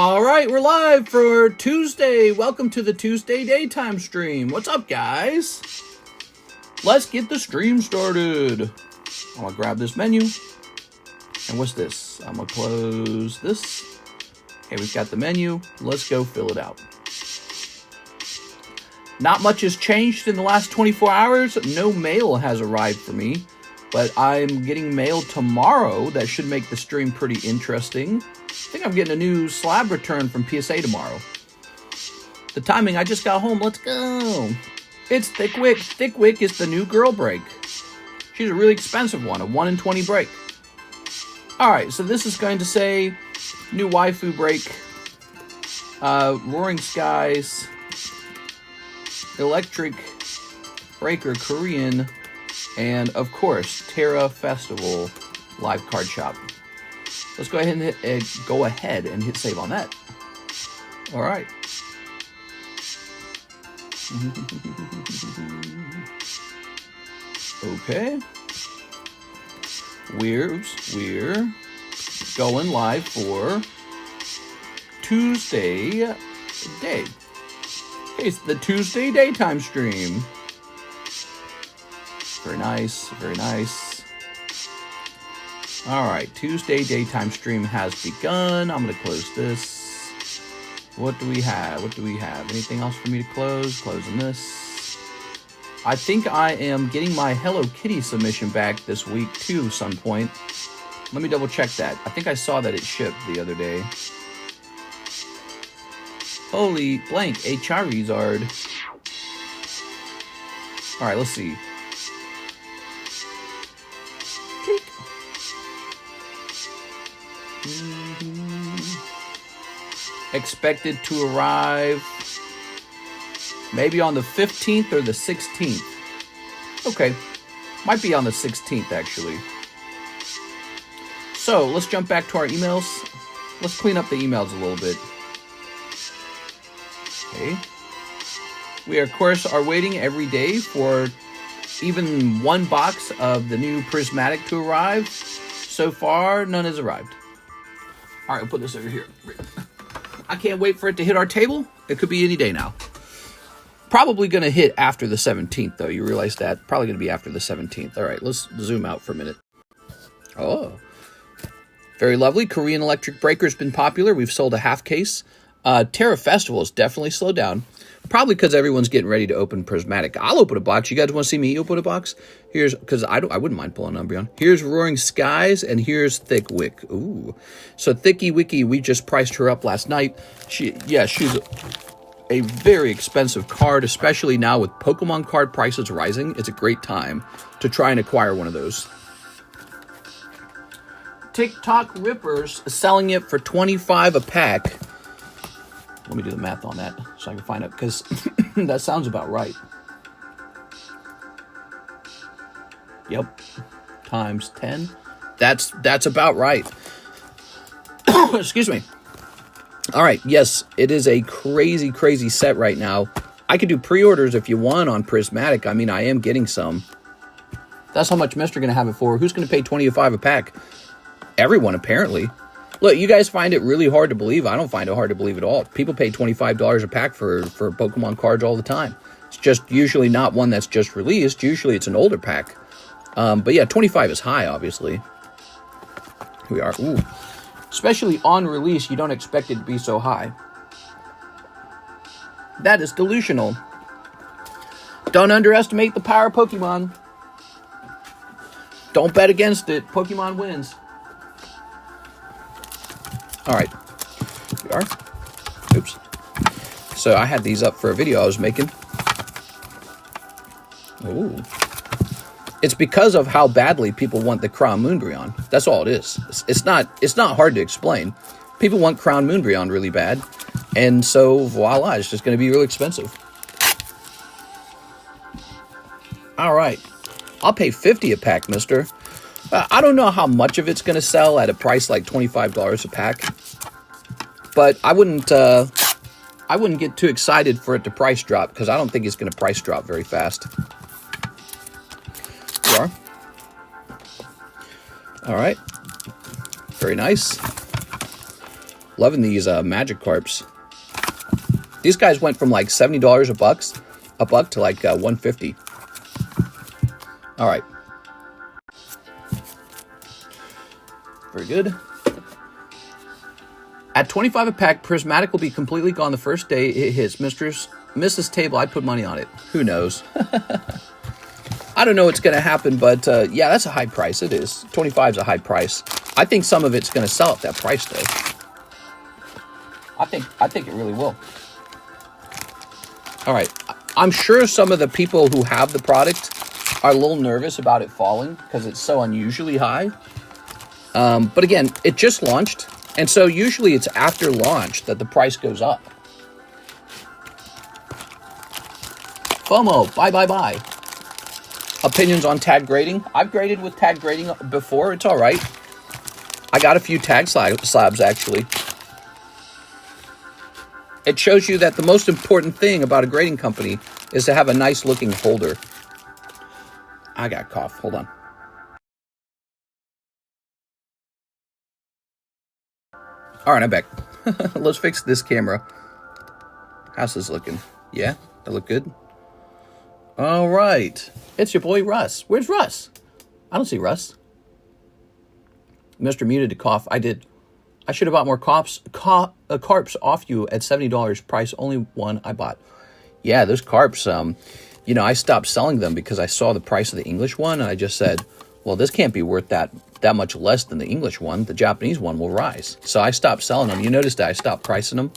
All right, we're live for Tuesday. Welcome to the Tuesday daytime stream. What's up, guys? Let's get the stream started. I'm gonna grab this menu. And what's this? I'm gonna close this. Okay, we've got the menu. Let's go fill it out. Not much has changed in the last 24 hours. No mail has arrived for me, but I'm getting mail tomorrow. That should make the stream pretty interesting. I think I'm getting a new slab return from PSA tomorrow. The timing, I just got home. Let's go. It's Thickwick. Thickwick is the new girl break. She's a really expensive one, a 1 in 20 break. All right, so this is going to say new waifu break, Roaring Skies, Electric Breaker Korean, and of course, Tera Festival live card shop. Let's go ahead and hit save on that. All right. Okay. We're going live for Tuesday day. Okay, it's the Tuesday daytime stream. Very nice, very nice. All right, Tuesday daytime stream has begun. I'm going to close this. What do we have? What do we have? Anything else for me to close? Closing this. I think I am getting my Hello Kitty submission back this week too, some point. Let me double check that. I think I saw that it shipped the other day. Holy blank, a Charizard. All right, let's see. Expected to arrive maybe on the 15th or the 16th. Okay, might be on the 16th actually. So let's jump back to our emails. Let's clean up the emails a little bit. Okay, we of course are waiting every day for even one box of the new Prismatic to arrive. So far none has arrived. All right, I'll put this over here. I can't wait for it to hit our table. It could be any day now. Probably going to hit after the 17th, though. You realize that? Probably going to be after the 17th. All right, let's zoom out for a minute. Oh. Very lovely. Korean electric breaker's been popular. We've sold a half case. Tera Festival has definitely slowed down. Probably because everyone's getting ready to open Prismatic. I'll open a box. You guys want to see me open a box? Here's, because I wouldn't mind pulling Umbreon. Here's Roaring Skies, and here's Thickwick. Ooh. So Thicky Wicky, we just priced her up last night. She's a very expensive card, especially now with Pokemon card prices rising. It's a great time to try and acquire one of those. TikTok Rippers selling it for $25 a pack. Let me do the math on that so I can find out, because that sounds about right. Yep. Times 10. That's about right. Excuse me. All right. Yes, it is a crazy, crazy set right now. I could do pre-orders if you want on Prismatic. I mean, I am getting some. That's how much Mr. going to have it for. Who's going to pay $25 a pack? Everyone, apparently. Look, you guys find it really hard to believe. I don't find it hard to believe at all. People pay $25 a pack for Pokemon cards all the time. It's just usually not one that's just released. Usually it's an older pack. But yeah, 25 is high, obviously. Here we are. Ooh. Especially on release, you don't expect it to be so high. That is delusional. Don't underestimate the power of Pokemon. Don't bet against it. Pokemon wins. All right, here we are. Oops. So I had these up for a video I was making. Ooh. It's because of how badly people want the Crown Moonbreon. That's all it is. It's not hard to explain. People want Crown Moonbreon really bad, and so voila, it's just going to be really expensive. All right, I'll pay $50 a pack, mister. I don't know how much of it's going to sell at a price like $25 a pack, but I wouldn't get too excited for it to price drop, because I don't think it's going to price drop very fast. Here we are. All right. Very nice. Loving these magic carps. These guys went from like $70 a buck to like 150. All right. Very good. At 25 a pack, Prismatic will be completely gone the first day it hits. Mrs. Table, I'd put money on it. Who knows? I don't know what's going to happen, but yeah, that's a high price. It is. 25 is a high price. I think some of it's going to sell at that price, though. I think it really will. All right. I'm sure some of the people who have the product are a little nervous about it falling because it's so unusually high. But again, it just launched. And so usually it's after launch that the price goes up. FOMO, buy. Opinions on tag grading. I've graded with tag grading before. It's all right. I got a few tag slabs, actually. It shows you that the most important thing about a grading company is to have a nice looking holder. I got a cough. Hold on. All right, I'm back. Let's fix this camera. How's this looking? Yeah, that look good? All right. It's your boy, Russ. Where's Russ? I don't see Russ. Mr. Muted to cough. I did. I should have bought more carps off you at $70 price. Only one I bought. Yeah, those carps, you know, I stopped selling them because I saw the price of the English one, and I just said, well, this can't be worth that much less than the English one. The Japanese one will rise. So I stopped selling them. You noticed that I stopped pricing them,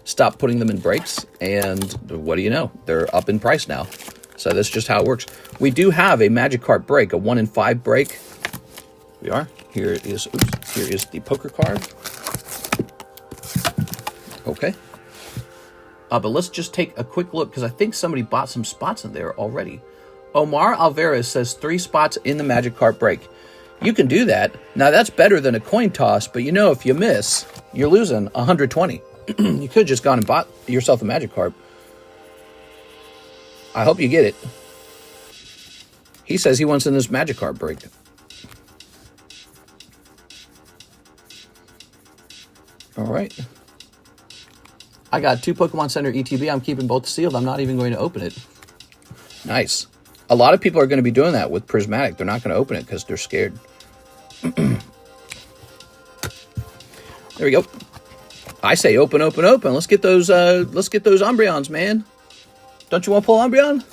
stopped putting them in breaks, and what do you know? They're up in price now. So that's just how it works. We do have a Magic Card break, a 1 in 5 break. We are. Here is the poker card. Okay. But let's just take a quick look because I think somebody bought some spots in there already. Omar Alvarez says 3 spots in the Magic Card break. You can do that. Now, that's better than a coin toss, but you know if you miss, you're losing 120. You could have just gone and bought yourself a Magic Card. I hope you get it. He says he wants in this Magic Card break. All right. I got 2 Pokemon Center ETB. I'm keeping both sealed. I'm not even going to open it. Nice. A lot of people are going to be doing that with Prismatic. They're not going to open it because they're scared. There we go. I say open. Let's get those Umbreons, man. Don't you want to pull Umbreon?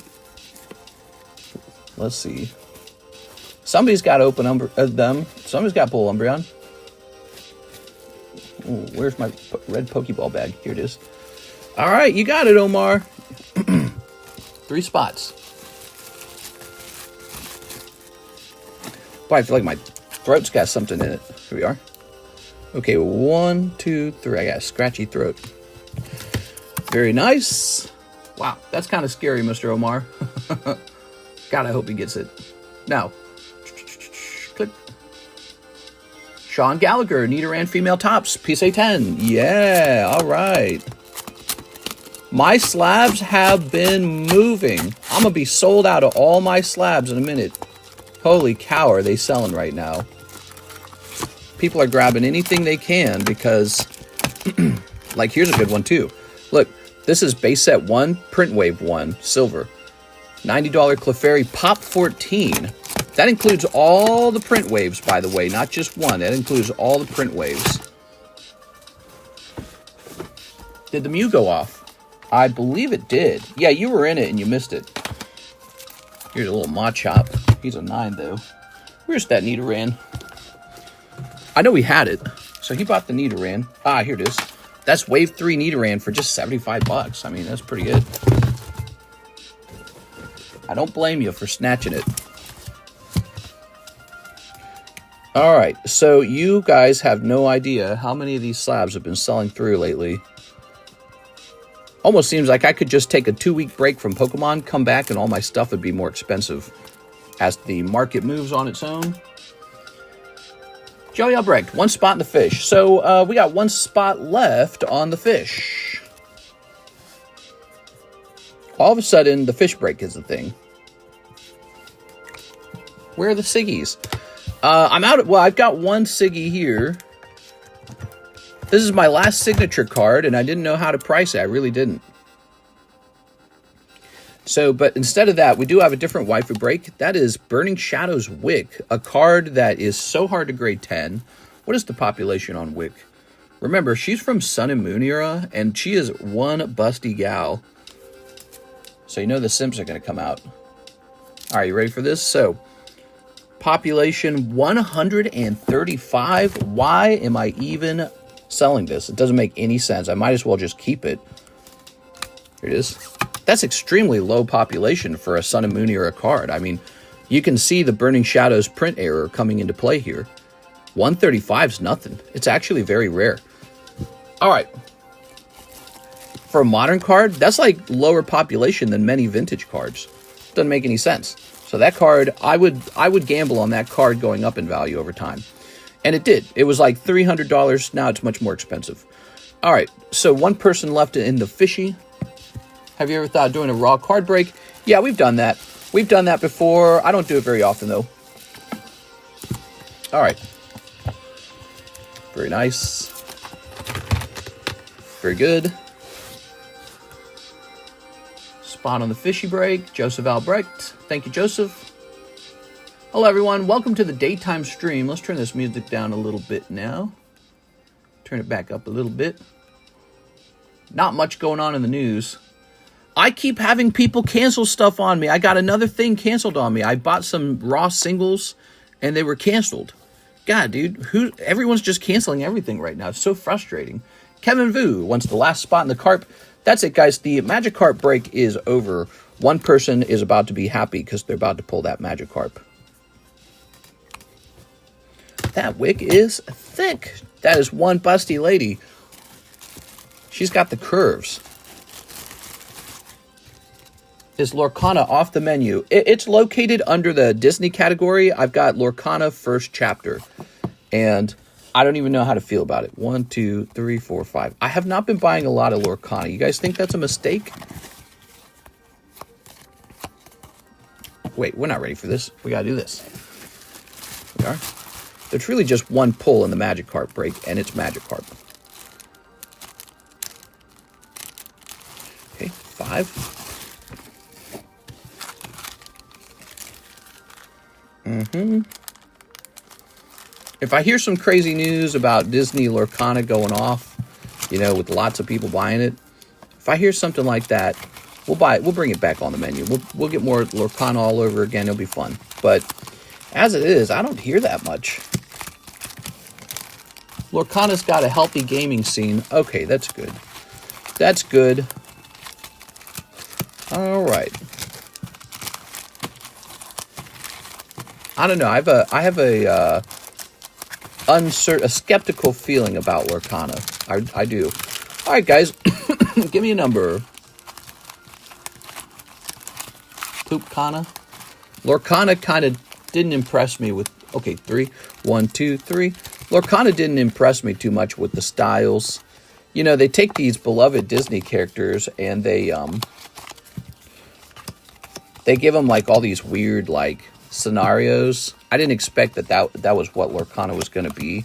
Let's see. Somebody's got to open them. Somebody's got to pull Umbreon. Ooh, where's my red Pokeball bag? Here it is. All right, you got it, Omar. 3 spots. Boy, I feel like my throat's got something in it. Here we are. Okay, 1, 2, 3. I got a scratchy throat. Very nice. Wow, that's kind of scary, Mr. Omar. God, I hope he gets it. Now, click. Sean Gallagher, Nidoran female tops, PSA 10. Yeah, all right. My slabs have been moving. I'm going to be sold out of all my slabs in a minute. Holy cow, are they selling right now? People are grabbing anything they can because, like, here's a good one too. Look, this is base set 1, print wave 1, silver. $90 Clefairy Pop 14. That includes all the print waves, by the way, not just one. That includes all the print waves. Did the Mew go off? I believe it did. Yeah, you were in it and you missed it. Here's a little Machop. He's a 9, though. Where's that Nidoran? I know he had it, so he bought the Nidoran. Ah, here it is. That's Wave 3 Nidoran for just 75 bucks. I mean, that's pretty good. I don't blame you for snatching it. All right, so you guys have no idea how many of these slabs have been selling through lately. Almost seems like I could just take a 2-week break from Pokemon, come back, and all my stuff would be more expensive as the market moves on its own. Joey Albrecht, 1 spot in the fish. So we got 1 spot left on the fish. All of a sudden, the fish break is the thing. Where are the Siggies? I'm out. Well, I've got 1 Siggy here. This is my last signature card, and I didn't know how to price it. I really didn't. So, but instead of that, we do have a different waifu break. That is Burning Shadows Wick, a card that is so hard to grade 10. What is the population on Wick? Remember, she's from Sun and Moon era, and she is one busty gal. So you know the Sims are going to come out. All right, you ready for this? So, population 135. Why am I even selling this? It doesn't make any sense. I might as well just keep it. Here it is. That's extremely low population for a Sun and Moon era card. I mean, you can see the Burning Shadows print error coming into play here. 135 is nothing. It's actually very rare. All right. For a modern card, that's like lower population than many vintage cards. Doesn't make any sense. So that card, I would gamble on that card going up in value over time. And it did. It was like $300. Now it's much more expensive. All right. So one person left in the fishy. Have you ever thought of doing a raw card break? Yeah, we've done that. We've done that before. I don't do it very often, though. All right. Very nice. Very good. Spot on the fishy break. Joseph Albrecht. Thank you, Joseph. Hello, everyone. Welcome to the daytime stream. Let's turn this music down a little bit now. Turn it back up a little bit. Not much going on in the news. I keep having people cancel stuff on me. I got another thing canceled on me. I bought some raw singles, and they were canceled. God, dude, everyone's just canceling everything right now. It's so frustrating. Kevin Vu wants the last spot in the carp. That's it, guys. The Magic Carp break is over. One person is about to be happy because they're about to pull that Magic Carp. That wick is thick. That is one busty lady. She's got the curves. Is Lorcana off the menu? It's located under the Disney category. I've got Lorcana first chapter, and I don't even know how to feel about it. 1, 2, 3, 4, 5. I have not been buying a lot of Lorcana. You guys think that's a mistake? Wait, we're not ready for this. We gotta do this. We are. There's really just one pull in the Magic Carp break, and it's Magic Carp. Okay, 5. If I hear some crazy news about Disney Lorcana going off, you know, with lots of people buying it, if I hear something like that, we'll buy it. We'll bring it back on the menu. We'll get more Lorcana all over again. It'll be fun. But as it is, I don't hear that much. Lorcana's got a healthy gaming scene. Okay, that's good. That's good. All right. I don't know. I have a skeptical feeling about Lorcana. I do. All right, guys, give me a number. Poopcana. Lorcana kind of didn't impress me with. Okay, 3. 1, 2, 3. Lorcana didn't impress me too much with the styles. You know, they take these beloved Disney characters and they give them like all these weird like scenarios. I didn't expect that was what Lorcana was going to be.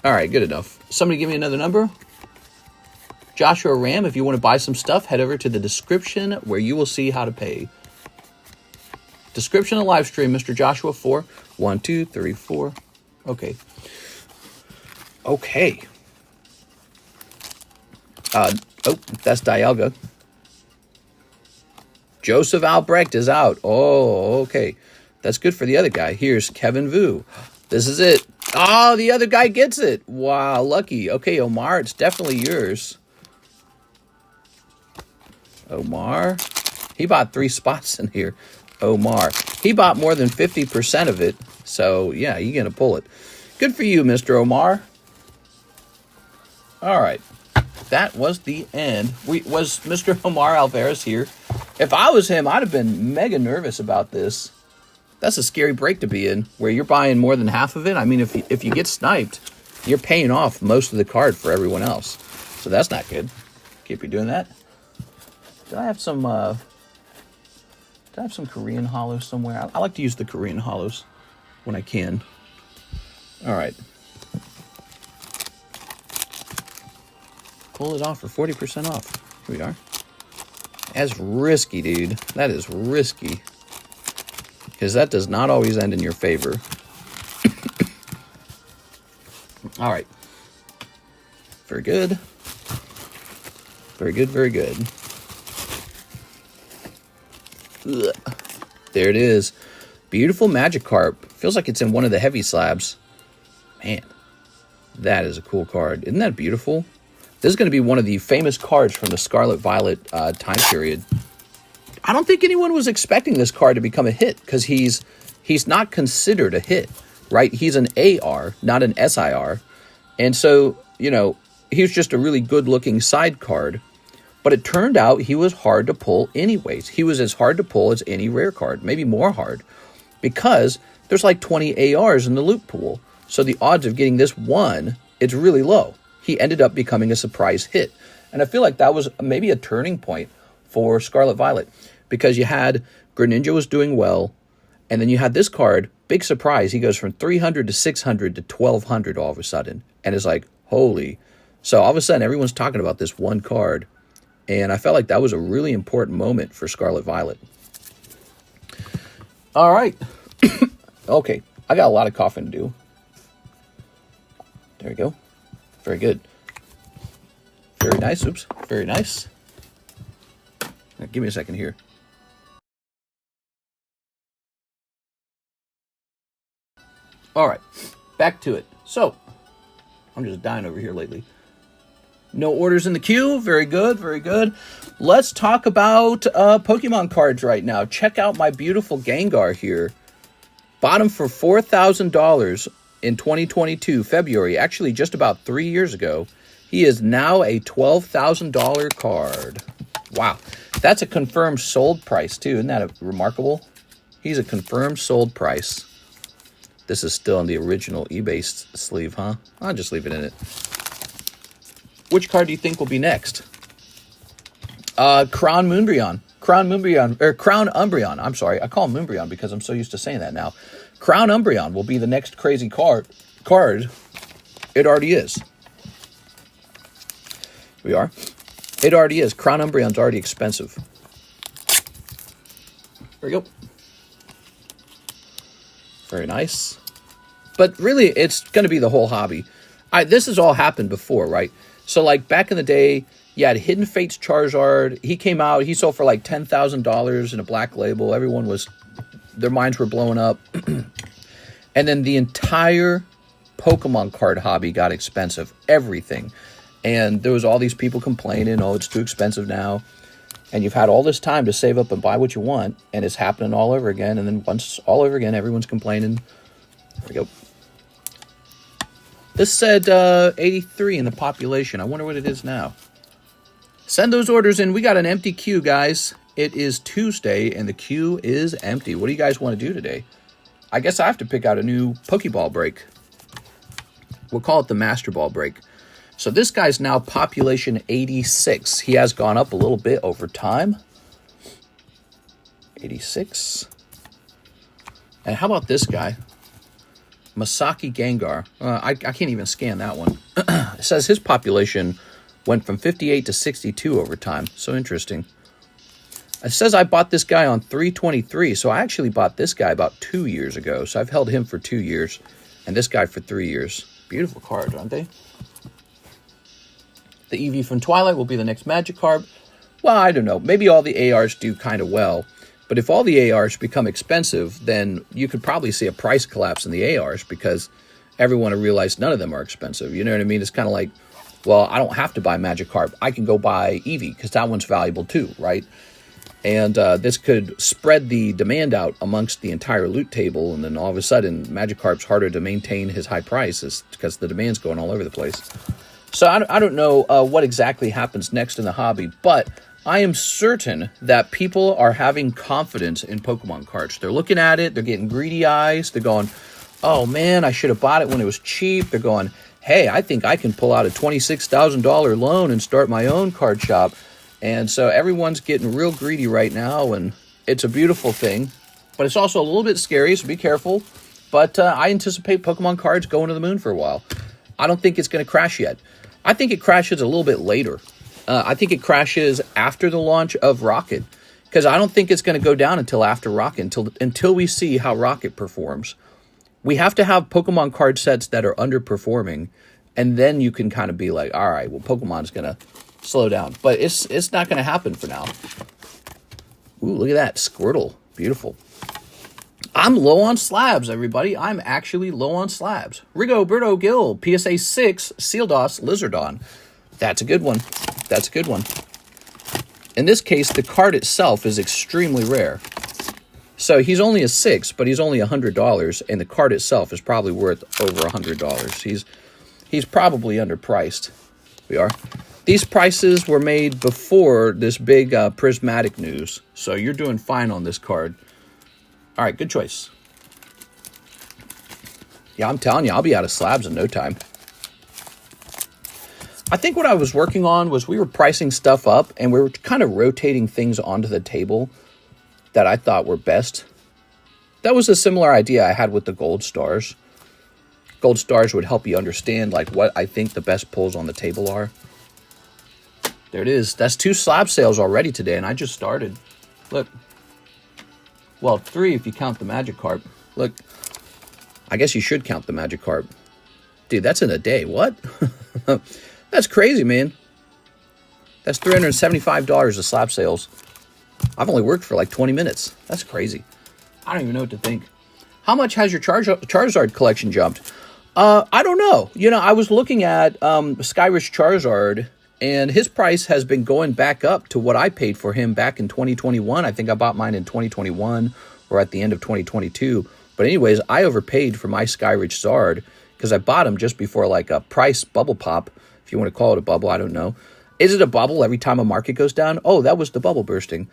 All right, good enough. Somebody give me another number. Joshua Ram, if you want to buy some stuff, head over to the description where you will see how to pay. Description of live stream, Mr. Joshua 4. 1, 2, 3, 4. Okay. Okay. That's Dialga. Joseph Albrecht is out. Oh, okay. That's good for the other guy. Here's Kevin Vu. This is it. Oh, the other guy gets it. Wow, lucky. Okay, Omar, it's definitely yours. Omar. He bought 3 spots in here. Omar. He bought more than 50% of it. So, yeah, you're going to pull it. Good for you, Mr. Omar. All right. That was the end. Was Mr. Omar Alvarez here? If I was him, I'd have been mega nervous about this. That's a scary break to be in, where you're buying more than half of it. I mean, if you get sniped, you're paying off most of the card for everyone else. So that's not good. Can't be doing that. Did I have some Korean holos somewhere? I like to use the Korean holos when I can. All right. pull it off for 40% off. Here we are. That's risky, dude. That is risky. Because that does not always end in your favor. All right. Very good. Very good, very good. Ugh. There it is. Beautiful Magikarp. Feels like it's in one of the heavy slabs. Man, that is a cool card. Isn't that beautiful? This is going to be one of the famous cards from the Scarlet Violet time period. I don't think anyone was expecting this card to become a hit because he's not considered a hit, right? He's an AR, not an SIR. And so, you know, he was just a really good-looking side card. But it turned out he was hard to pull anyways. He was as hard to pull as any rare card, maybe more hard, because there's like 20 ARs in the loot pool. So the odds of getting this one, it's really low. He ended up becoming a surprise hit. And I feel like that was maybe a turning point for Scarlet Violet, because you had Greninja was doing well, and then you had this card, big surprise. He goes from 300 to 600 to 1200 all of a sudden. And it's like, holy. So all of a sudden, everyone's talking about this one card. And I felt like that was a really important moment for Scarlet Violet. All right. Okay. I got a lot of coughing to do. There we go. Very good. Very nice. Oops. Very nice. Now, give me a second here. All right. Back to it. So, I'm just dying over here lately. No orders in the queue. Very good, very good. Let's talk about Pokemon cards right now. Check out my beautiful Gengar here. Bought him for $4,000 in 2022, February. Actually, just about 3 years ago. He is now a $12,000 card. Wow. That's a confirmed sold price, too. Isn't that remarkable? He's a confirmed sold price. This is still in the original eBay sleeve, huh? I'll just leave it in it. Which card do you think will be next? Crown Umbreon. Crown Umbreon. I'm sorry. I call him Umbreon because I'm so used to saying that now. Crown Umbreon will be the next crazy card. It already is. We are. It already is. Crown Umbreon's already expensive. There we go. Very nice. But really, it's going to be the whole hobby. This has all happened before, right? So, like, back in the day, you had Hidden Fates Charizard. He came out. He sold for, like, $10,000 in a black label. Everyone was... Their minds were blowing up. And then the entire Pokemon card hobby got expensive. Everything. And there was all these people complaining, oh, it's too expensive now. And you've had all this time to save up and buy what you want. And it's happening all over again. And then once all over again, everyone's complaining. There we go. This said 83 in the population. I wonder what it is now. Send those orders in. We got an empty queue, guys. It is Tuesday, and the queue is empty. What do you guys want to do today? I guess I have to pick out a new Pokeball break. We'll call it the Master Ball break. So this guy's now population 86. He has gone up a little bit over time. 86. And how about this guy? Masaki Gengar. I can't even scan that one. It says his population went from 58 to 62 over time. So interesting. It says I bought this guy on 3/23. So I actually bought this guy about 2 years ago. So I've held him for 2 years. And this guy for 3 years. Beautiful cards, aren't they? The Eevee from Twilight will be the next Magikarp. Well, I don't know. Maybe all the ARs do kind of well. But if all the ARs become expensive, then you could probably see a price collapse in the ARs because everyone will realize none of them are expensive. You know what I mean? It's kind of like, well, I don't have to buy Magikarp. I can go buy Eevee because that one's valuable too, right? And this could spread the demand out amongst the entire loot table. And then all of a sudden, Magikarp's harder to maintain his high prices because the demand's going all over the place. So I don't know what exactly happens next in the hobby, but I am certain that people are having confidence in Pokemon cards. They're looking at it. They're getting greedy eyes. They're going, oh, man, I should have bought it when it was cheap. They're going, hey, I think I can pull out a $26,000 loan and start my own card shop. And so everyone's getting real greedy right now, and it's a beautiful thing. But it's also a little bit scary, so be careful. But I anticipate Pokemon cards going to the moon for a while. I don't think it's going to crash yet. I think it crashes a little bit later. I think it crashes after the launch of Rocket, because I don't think it's going to go down until after Rocket, until we see how Rocket performs. We have to have Pokemon card sets that are underperforming, and then you can kind of be like, all right, well, Pokemon's going to slow down. But it's not going to happen for now. Ooh, look at that. Squirtle. Beautiful. I'm low on slabs, everybody. I'm actually low on slabs. Rigoberto Gil, PSA 6, Sealdos, Lizardon. That's a good one. That's a good one. In this case, the card itself is extremely rare. So he's only a 6, but he's only $100, and the card itself is probably worth over $100. He's probably underpriced. We are. These prices were made before this big Prismatic news, so you're doing fine on this card. All right, good choice. Yeah, I'm telling you, I'll be out of slabs in no time. I think what I was working on was we were pricing stuff up, and we were kind of rotating things onto the table that I thought were best. That was a similar idea I had with the gold stars. Gold stars would help you understand like what I think the best pulls on the table are. There it is. That's 2 slab sales already today, and I just started. Look. Well, 3 if you count the Magikarp. Look. I guess you should count the Magikarp. Dude, that's in a day. What? That's crazy, man. That's $375 of slab sales. I've only worked for like 20 minutes. That's crazy. I don't even know what to think. How much has your Charizard collection jumped? I don't know. You know, I was looking at Skyrish Charizard, and his price has been going back up to what I paid for him back in 2021. I think I bought mine in 2021 or at the end of 2022. But anyways, I overpaid for my Skyrish Zard because I bought him just before like a price bubble pop, if you want to call it a bubble. I don't know. Is it a bubble every time a market goes down? Oh, that was the bubble bursting.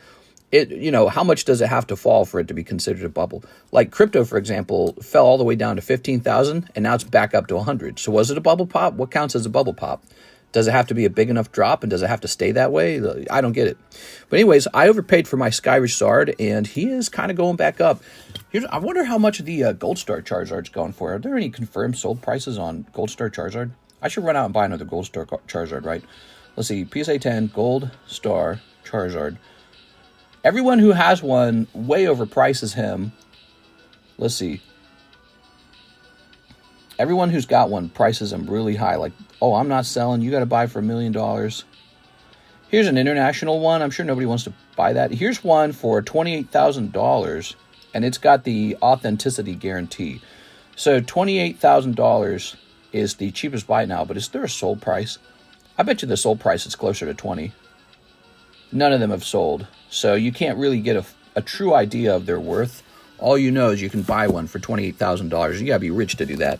You know, how much does it have to fall for it to be considered a bubble? Like crypto, for example, fell all the way down to 15,000, and now it's back up to 100. So was it a bubble pop? What counts as a bubble pop? Does it have to be a big enough drop, and does it have to stay that way? I don't get it. But anyways, I overpaid for my Skyrish Zard, and he is kind of going back up. I wonder how much the Gold Star Charizard's going for. Are there any confirmed sold prices on Gold Star Charizard? I should run out and buy another Gold Star Charizard, right? Let's see, PSA 10, Gold Star Charizard. Everyone who has one way overprices him. Let's see. Everyone who's got one prices him really high. Like, oh, I'm not selling. You got to buy for $1 million. Here's an international one. I'm sure nobody wants to buy that. Here's one for $28,000, and it's got the authenticity guarantee. So $28,000 is the cheapest buy now, but is there a sold price? I bet you the sold price is closer to 20. None of them have sold, so you can't really get a true idea of their worth. All you know is you can buy one for $28,000. You gotta be rich to do that.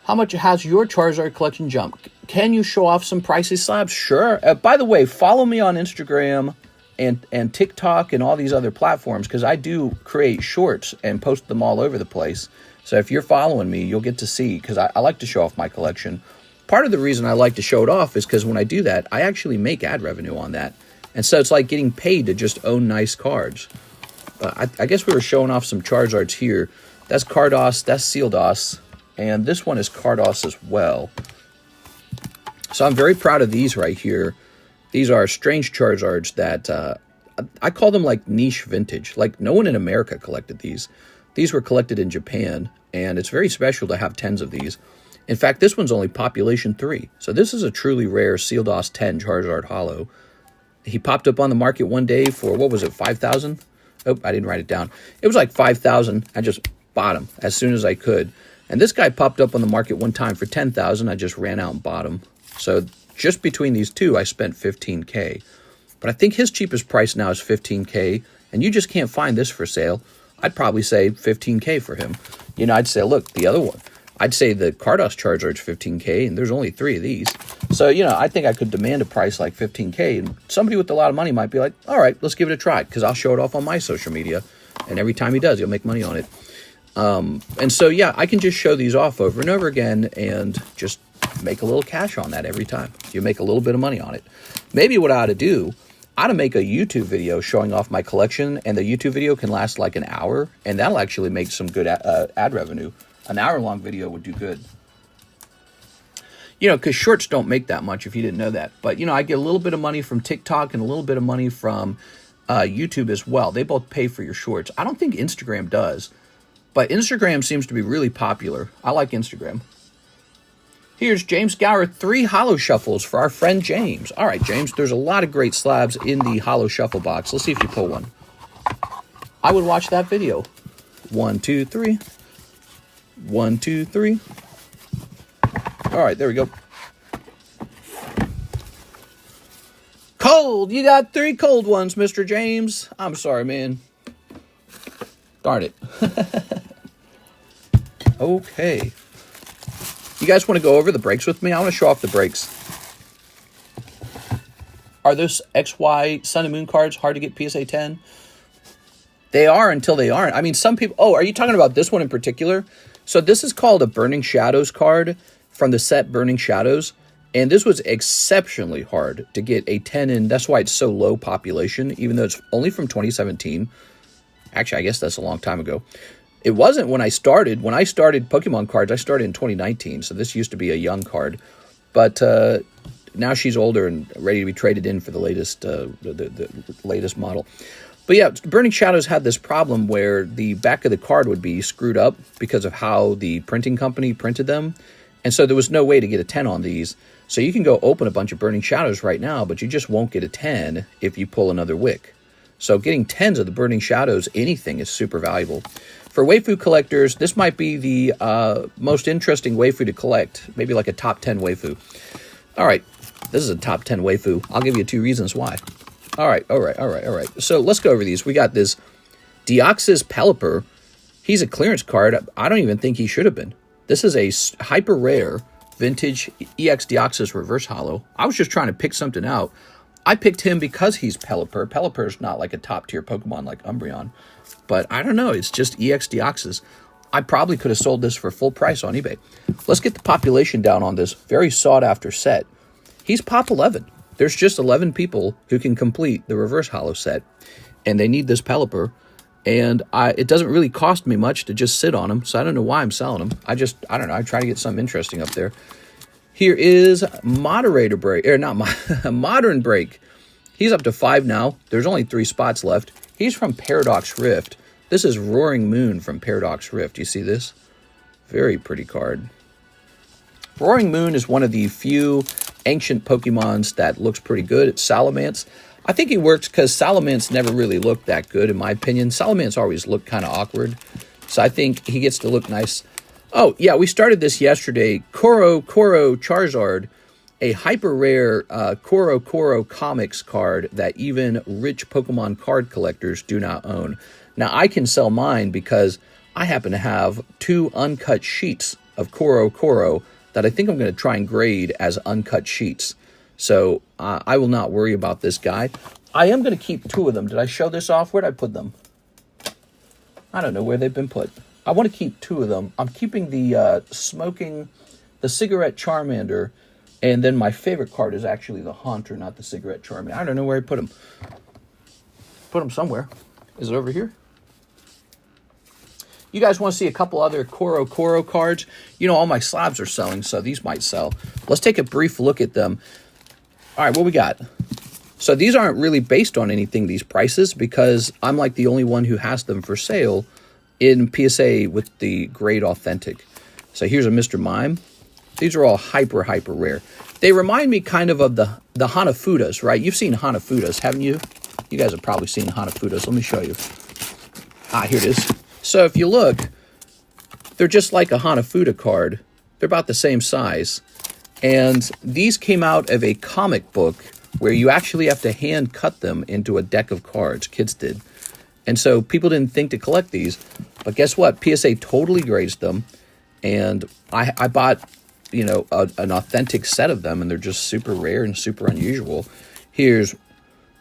How much has your Charizard collection jumped? Can you show off some pricey slabs? Sure. By the way, follow me on Instagram and TikTok and all these other platforms, because I do create shorts and post them all over the place. So if you're following me, you'll get to see, because I like to show off my collection. Part of the reason I like to show it off is because when I do that, I actually make ad revenue on that. And so it's like getting paid to just own nice cards. I guess we were showing off some Charizards here. That's Cardos, that's Sealdos, and this one is Cardos as well. So I'm very proud of these right here. These are strange Charizards that I call them like niche vintage. Like no one in America collected these. These were collected in Japan, and it's very special to have 10s of these. In fact, this one's only population 3. So this is a truly rare Sealdos 10 Charizard Holo. He popped up on the market one day for, what was it, 5,000? Oh, I didn't write it down. It was like 5,000. I just bought him as soon as I could. And this guy popped up on the market one time for 10,000. I just ran out and bought him. So just between these two, I spent 15K. But I think his cheapest price now is 15K. And you just can't find this for sale. I'd probably say 15K for him. You know, I'd say, look, the other one. I'd say the Cardos Charizard's 15K, and there's only 3 of these. So, you know, I think I could demand a price like 15K, and somebody with a lot of money might be like, all right, let's give it a try, because I'll show it off on my social media, and every time he does, he'll make money on it. And so, yeah, I can just show these off over and over again and just make a little cash on that every time. You make a little bit of money on it. Maybe what I ought to do, I ought to make a YouTube video showing off my collection, and the YouTube video can last like an hour, and that'll actually make some good ad revenue. An hour-long video would do good. You know, because shorts don't make that much if you didn't know that. But, you know, I get a little bit of money from TikTok and a little bit of money from YouTube as well. They both pay for your shorts. I don't think Instagram does. But Instagram seems to be really popular. I like Instagram. Here's James Gower, 3 Holo shuffles for our friend James. All right, James, there's a lot of great slabs in the Holo shuffle box. Let's see if you pull one. I would watch that video. 1, 2, 3. 1, 2, 3. All right, there we go. Cold. You got 3 cold ones, Mr. James. I'm sorry, man. Darn it. Okay. You guys want to go over the breaks with me? I want to show off the breaks. Are those XY Sun and Moon cards hard to get PSA 10? They are until they aren't. I mean, some people... Oh, are you talking about this one in particular? So this is called a Burning Shadows card from the set Burning Shadows. And this was exceptionally hard to get a 10 in. That's why it's so low population, even though it's only from 2017. Actually, I guess that's a long time ago. It wasn't when I started. When I started Pokemon cards, I started in 2019. So this used to be a young card. But now she's older and ready to be traded in for the latest, the latest model. But yeah, Burning Shadows had this problem where the back of the card would be screwed up because of how the printing company printed them. And so there was no way to get a 10 on these. So you can go open a bunch of Burning Shadows right now, but you just won't get a 10 if you pull another wick. So getting 10s of the Burning Shadows, anything, is super valuable. For Waifu collectors, this might be the most interesting Waifu to collect. Maybe like a top 10 Waifu. All right, this is a top 10 Waifu. I'll give you 2 reasons why. All right. So let's go over these. We got this Deoxys Pelipper. He's a clearance card. I don't even think he should have been. This is a hyper rare vintage EX Deoxys reverse holo. I was just trying to pick something out. I picked him because he's Pelipper. Pelipper's not like a top tier Pokemon like Umbreon. But I don't know. It's just EX Deoxys. I probably could have sold this for full price on eBay. Let's get the population down on this very sought after set. He's pop 11. There's just 11 people who can complete the reverse holo set. And they need this Pelipper. And it doesn't really cost me much to just sit on them, so I don't know why I'm selling them. I don't know. I try to get something interesting up there. Here is Moderator Break, or not Modern Break. He's up to 5 now. There's only 3 spots left. He's from Paradox Rift. This is Roaring Moon from Paradox Rift. You see this? Very pretty card. Roaring Moon is one of the few ancient Pokemons that looks pretty good. It's Salamence. I think he works because Salamence never really looked that good, in my opinion. Salamence always looked kind of awkward. So I think he gets to look nice. Oh, yeah, we started this yesterday. CoroCoro Charizard, a hyper rare CoroCoro comics card that even rich Pokemon card collectors do not own. Now, I can sell mine because I happen to have 2 uncut sheets of CoroCoro that I think I'm going to try and grade as uncut sheets. So I will not worry about this guy. I am going to keep 2 of them. Did I show this off? Where'd I put them? I don't know where they've been put. I want to keep 2 of them. I'm keeping the cigarette Charmander, and then my favorite card is actually the Haunter, not the cigarette Charmander. I don't know where I put them. Put them somewhere. Is it over here? You guys want to see a couple other CoroCoro cards? You know, all my slabs are selling, so these might sell. Let's take a brief look at them. All right, what we got? So these aren't really based on anything, these prices, because I'm like the only one who has them for sale in PSA with the grade authentic. So here's a Mr. Mime. These are all hyper rare. They remind me kind of the Hanafudas, right? You've seen Hanafudas, haven't you? You guys have probably seen Hanafudas. Let me show you. Here it is. So if you look, they're just like a Hanafuda card. They're about the same size. And these came out of a comic book where you actually have to hand cut them into a deck of cards. Kids did. And so people didn't think to collect these. But guess what? PSA totally grades them. And I bought, you know, an authentic set of them. And they're just super rare and super unusual. Here's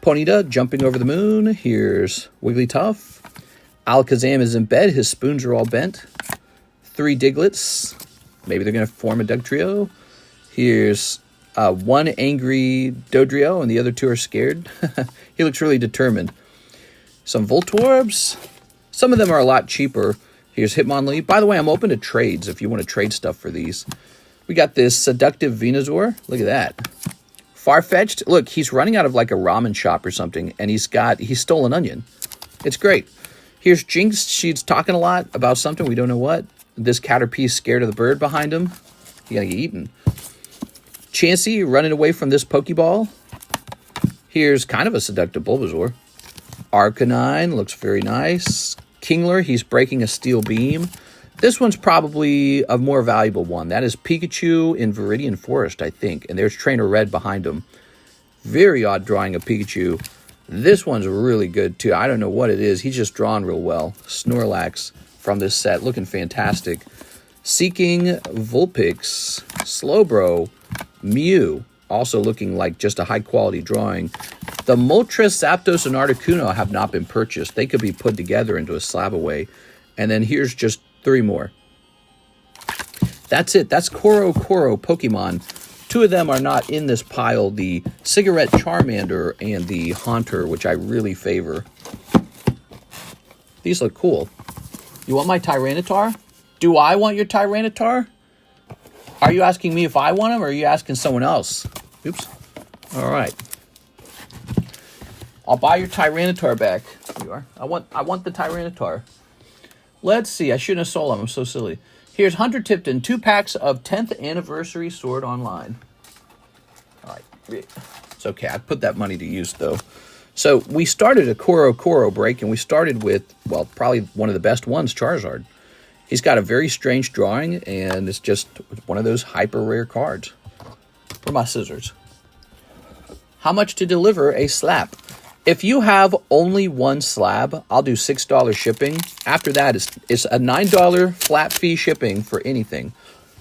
Ponyta jumping over the moon. Here's Wigglytuff. Alakazam is in bed. His spoons are all bent. 3 Digletts. Maybe they're going to form a Dugtrio. Here's 1 angry Dodrio, and the other 2 are scared. He looks really determined. Some Voltorbs. Some of them are a lot cheaper. Here's Hitmonlee. By the way, I'm open to trades if you want to trade stuff for these. We got this Seductive Venusaur. Look at that. Farfetched. Look, he's running out of like a ramen shop or something, and he stole an onion. It's great. Here's Jinx. She's talking a lot about something. We don't know what. This Caterpie's scared of the bird behind him. He's gonna get eaten. Chansey running away from this Pokeball. Here's kind of a Seductive Bulbasaur. Arcanine looks very nice. Kingler, he's breaking a steel beam. This one's probably a more valuable one. That is Pikachu in Viridian Forest, I think. And there's Trainer Red behind him. Very odd drawing of Pikachu. This one's really good, too. I don't know what it is. He's just drawn real well. Snorlax from this set, looking fantastic. Seeking Vulpix. Slowbro. Mew. Also looking like just a high-quality drawing. The Moltres, Zapdos, and Articuno have not been purchased. They could be put together into a slab away. And then here's just 3 more. That's it. That's CoroCoro Pokemon. 2 of them are not in this pile. The Cigarette Charmander and the Haunter, which I really favor. These look cool. You want my Tyranitar? Do I want your Tyranitar? Are you asking me if I want him, or are you asking someone else? Oops. All right. I'll buy your Tyranitar back. Here you are. I want the Tyranitar. Let's see. I shouldn't have sold them. I'm so silly. Here's Hunter Tipton. 2 packs of 10th Anniversary Sword Online. All right. It's okay. I put that money to use, though. So we started a CoroCoro break, and we started with, well, probably one of the best ones, Charizard. He's got a very strange drawing, and it's just one of those hyper rare cards. Where are my scissors? How much to deliver a slab? If you have only 1 slab, I'll do $6 shipping. After that, it's a $9 flat fee shipping for anything.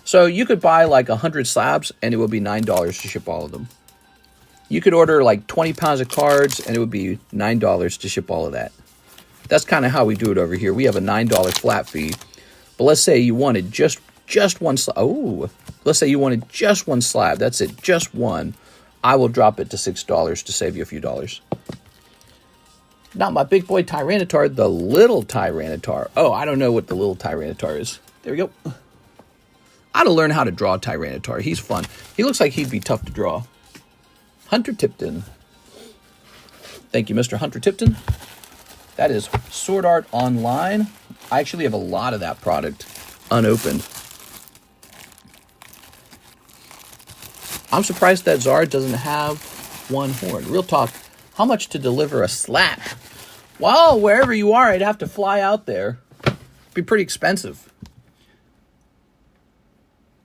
So you could buy like 100 slabs, and it would be $9 to ship all of them. You could order like 20 pounds of cards, and it would be $9 to ship all of that. That's kind of how we do it over here. We have a $9 flat fee. But let's say you wanted just 1 slab. Oh, let's say you wanted just 1 slab. That's it, just 1. I will drop it to $6 to save you a few dollars. Not my big boy Tyranitar, the little Tyranitar. Oh, I don't know what the little Tyranitar is. There we go. I ought to learn how to draw Tyranitar. He's fun. He looks like he'd be tough to draw. Hunter Tipton. Thank you, Mr. Hunter Tipton. That is Sword Art Online. I actually have a lot of that product unopened. I'm surprised that Zard doesn't have 1 horn. Real talk, how much to deliver a slap? Well, wherever you are, I'd have to fly out there. It'd be pretty expensive.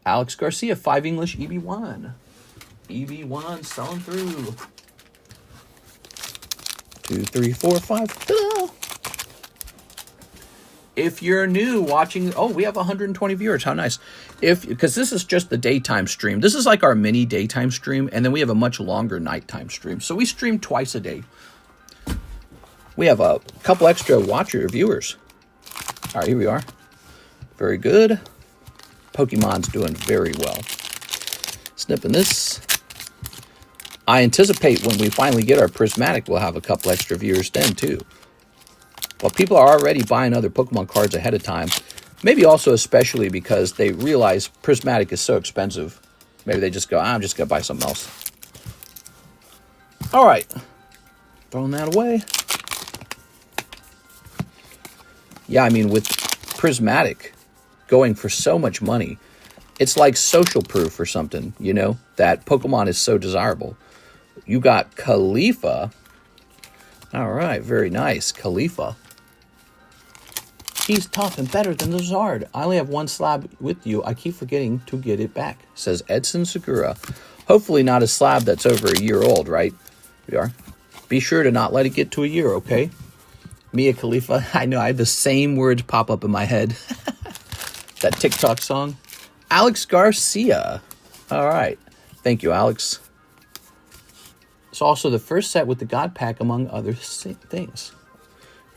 Alex Garcia, 5 English EB1. EB1 selling through. 2, 3, 4, 5. Ta-da! If you're new watching, oh, we have 120 viewers. How nice. Because this is just the daytime stream. This is like our mini daytime stream, and then we have a much longer nighttime stream. So we stream twice a day. We have a couple extra watcher viewers. All right, here we are. Very good. Pokemon's doing very well. Snipping this. I anticipate when we finally get our Prismatic, we'll have a couple extra viewers then, too. Well, people are already buying other Pokemon cards ahead of time. Maybe also especially because they realize Prismatic is so expensive. Maybe they just go, I'm just going to buy something else. All right. Throwing that away. Yeah, I mean, with Prismatic going for so much money, it's like social proof or something, you know, that Pokemon is so desirable. You got Khalifa. All right, very nice. Khalifa. He's tough and better than the Zard. I only have 1 slab with you. I keep forgetting to get it back, says Edson Segura. Hopefully not a slab that's over a year old, right? We are. Be sure to not let it get to a year, okay? Mia Khalifa. I know, I have the same words pop up in my head. That TikTok song. Alex Garcia. All right. Thank you, Alex. It's also the first set with the God Pack, among other things.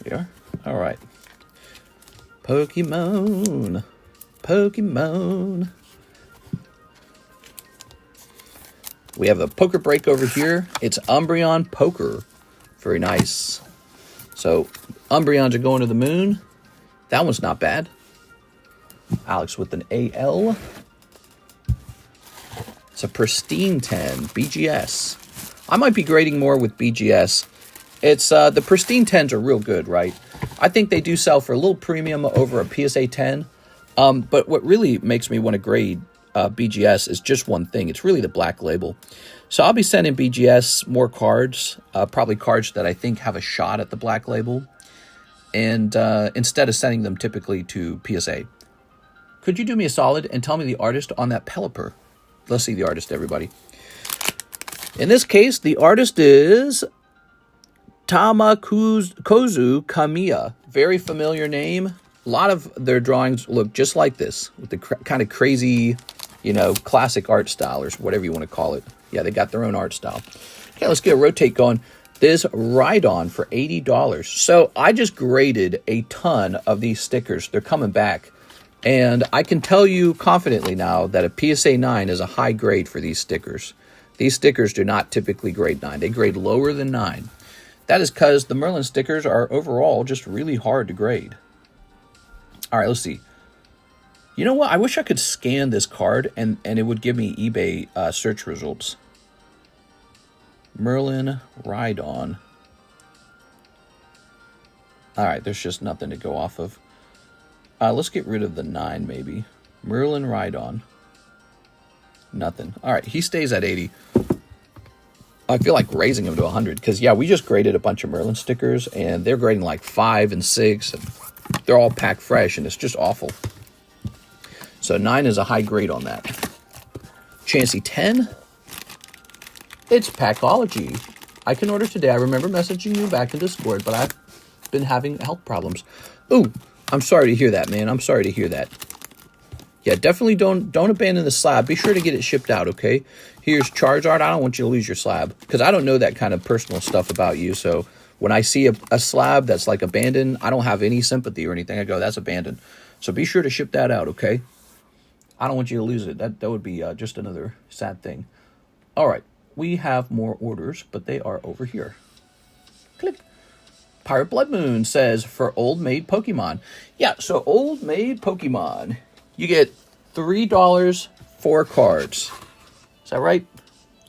Here we are. All right. Pokemon. Pokemon. We have a poker break over here. It's Umbreon Poker. Very nice. So, Umbreons are going to the moon. That one's not bad. Alex with an AL. It's a pristine 10, BGS. I might be grading more with BGS. It's the pristine 10s are real good, right? I think they do sell for a little premium over a PSA 10. But what really makes me want to grade BGS is just one thing. It's really the black label. So I'll be sending BGS more cards, probably cards that I think have a shot at the black label. And instead of sending them typically to PSA. Could you do me a solid and tell me the artist on that Pelipper? Let's see the artist, everybody. In this case, the artist is Tamakozu Kamiya. Very familiar name. A lot of their drawings look just like this, with the kind of crazy, you know, classic art style, or whatever you want to call it. Yeah, they got their own art style. Okay, let's get a rotate going. This Ride-On for $80. So I just graded a ton of these stickers. They're coming back. And I can tell you confidently now that a PSA 9 is a high grade for these stickers. These stickers do not typically grade 9. They grade lower than 9. That is because the Merlin stickers are overall just really hard to grade. All right, let's see. You know what? I wish I could scan this card and it would give me eBay search results. Merlin Ride-On. All right, there's just nothing to go off of. Let's get rid of the 9 maybe. Merlin Ride-On. Nothing. All right, he stays at 80. I feel like raising him to 100 because, yeah, we just graded a bunch of Merlin stickers and they're grading like 5 and 6. And they're all packed fresh and it's just awful. So 9 is a high grade on that. Chansey 10. It's Packology. I can order today. I remember messaging you back in Discord, but I've been having health problems. Ooh, I'm sorry to hear that, man. I'm sorry to hear that. Yeah, definitely don't abandon the slab. Be sure to get it shipped out, okay? Here's Charizard. I don't want you to lose your slab because I don't know that kind of personal stuff about you. So when I see a slab that's like abandoned, I don't have any sympathy or anything. I go, that's abandoned. So be sure to ship that out, okay? I don't want you to lose it. That would be just another sad thing. All right. We have more orders, but they are over here. Click. Pirate Blood Moon says, for Old Maid Pokemon. Yeah, so Old Maid Pokemon. You get $3 4 cards. Is that right?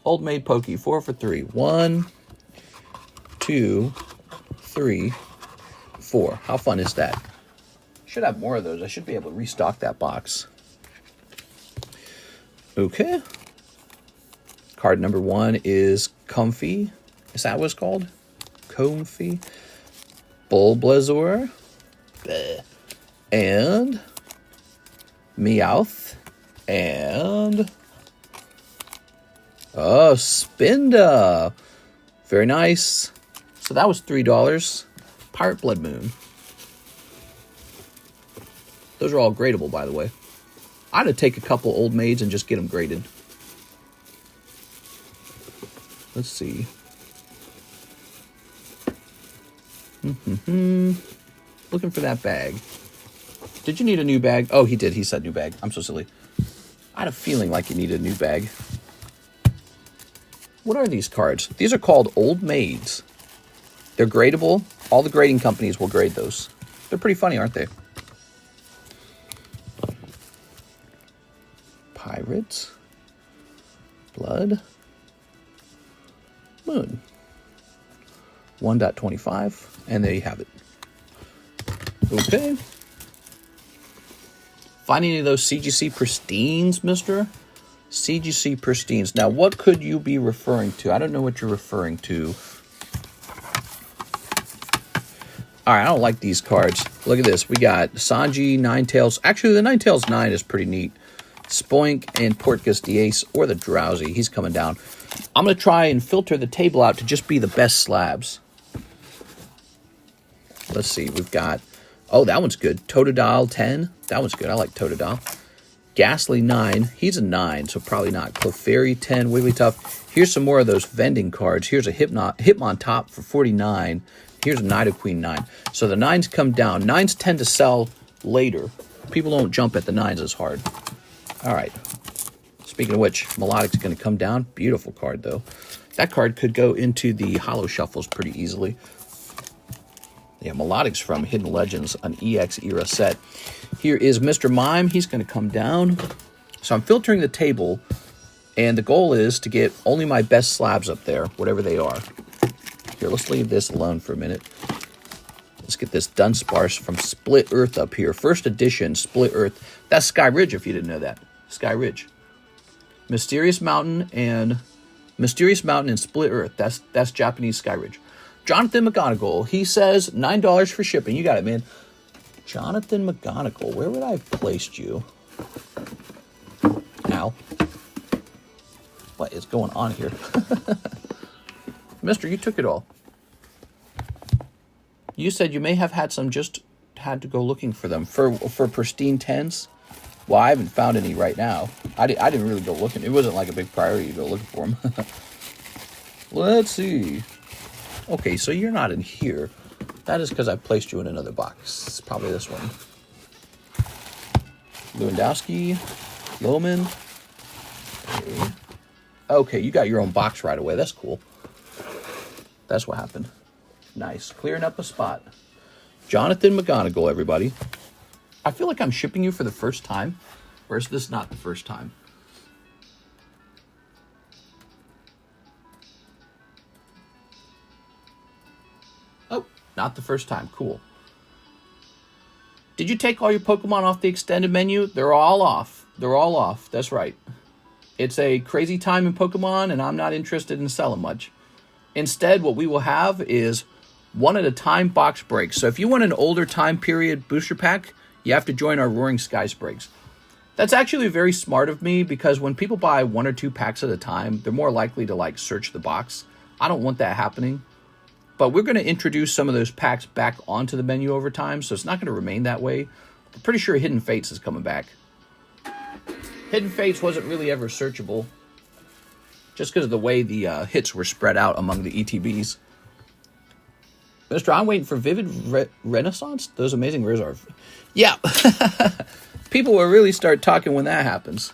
Old Maid Poke, 4 for 3. 1, 2, 3, 4. How fun is that? Should have more of those. I should be able to restock that box. Okay. Card number 1 is Comfy. Is that what it's called? Comfy. Bulbasaur. And Meowth. And Spinda. Very nice. So that was $3. Pirate Blood Moon. Those are all gradable, by the way. I'd take a couple old maids and just get them graded. Let's see. Looking for that bag. Did you need a new bag? Oh, he did. He said new bag. I'm so silly. I had a feeling like you needed a new bag. What are these cards? These are called Old Maids. They're gradable. All the grading companies will grade those. They're pretty funny, aren't they? Pirates. Blood. Moon. 1.25. And there you have it. Okay. Find any of those CGC Pristines, mister? CGC Pristines. Now, what could you be referring to? I don't know what you're referring to. All right, I don't like these cards. Look at this. We got Sanji, Ninetales. Actually, the Ninetales 9 is pretty neat. Spoink and Portgas the Ace, or the Drowsy. He's coming down. I'm going to try and filter the table out to just be the best slabs. Let's see. We've got... Oh, that one's good. Totodile 10. That one's good. I like Totodile. Ghastly 9. He's a 9, so probably not. Clefairy 10. Wigglytuff. Here's some more of those vending cards. Here's a Hitmontop for 49. Here's a Nidoqueen 9. So the 9s come down. 9s tend to sell later. People don't jump at the 9s as hard. All right. Speaking of which, Melodic's going to come down. Beautiful card, though. That card could go into the Holo Shuffles pretty easily. Yeah, Melodic's from Hidden Legends, an EX era set. Here is Mr. Mime. He's going to come down. So I'm filtering the table And the goal is to get only my best slabs up there, whatever they are. Here, let's leave this alone for a minute. Let's get this Dunsparce from Split Earth up here. First edition, Split Earth. That's Sky Ridge, if you didn't know that. Sky Ridge. Mysterious Mountain and Split Earth. That's Japanese Sky Ridge. Jonathan McGonigal, he says $9 for shipping. You got it, man. Jonathan McGonigal, where would I have placed you? Ow. What is going on here? Mister, you took it all. You said you may have had some, just had to go looking for them. For pristine 10s? Well, I haven't found any right now. I didn't really go looking. It wasn't like a big priority to go looking for them. Let's see. Okay, so you're not in here. That is because I placed you in another box. It's probably this one. Lewandowski. Lohman. Okay, you got your own box right away. That's cool. That's what happened. Nice. Clearing up a spot. Jonathan McGonigal, everybody. I feel like I'm shipping you for the first time. Or is this not the first time? Oh, not the first time. Cool. Did you take all your Pokemon off the extended menu? They're all off. They're all off. That's right. It's a crazy time in Pokemon, and I'm not interested in selling much. Instead, what we will have is one at a time box breaks. So if you want an older time period booster pack, you have to join our Roaring Skies breaks. That's actually very smart of me, because when people buy 1 or 2 packs at a time, they're more likely to like search the box. I don't want that happening. But we're going to introduce some of those packs back onto the menu over time, so it's not going to remain that way. I'm pretty sure Hidden Fates is coming back. Hidden Fates wasn't really ever searchable, just because of the way the hits were spread out among the ETBs. Mister, I'm waiting for Vivid Renaissance? Those amazing rares are... Yeah. People will really start talking when that happens.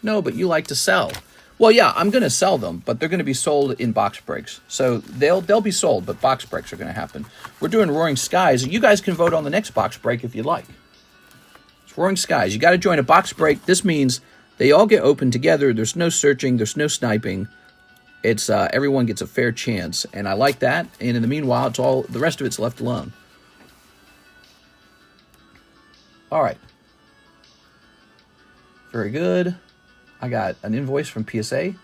No, but you like to sell. Well, yeah, I'm going to sell them, but they're going to be sold in box breaks. So they'll be sold, but box breaks are going to happen. We're doing Roaring Skies, and you guys can vote on the next box break if you'd like. It's Roaring Skies. You got to join a box break. This means they all get open together. There's no searching. There's no sniping. It's everyone gets a fair chance, and I like that. And in the meanwhile, it's all the rest of it's left alone. All right. Very good. I got an invoice from PSA.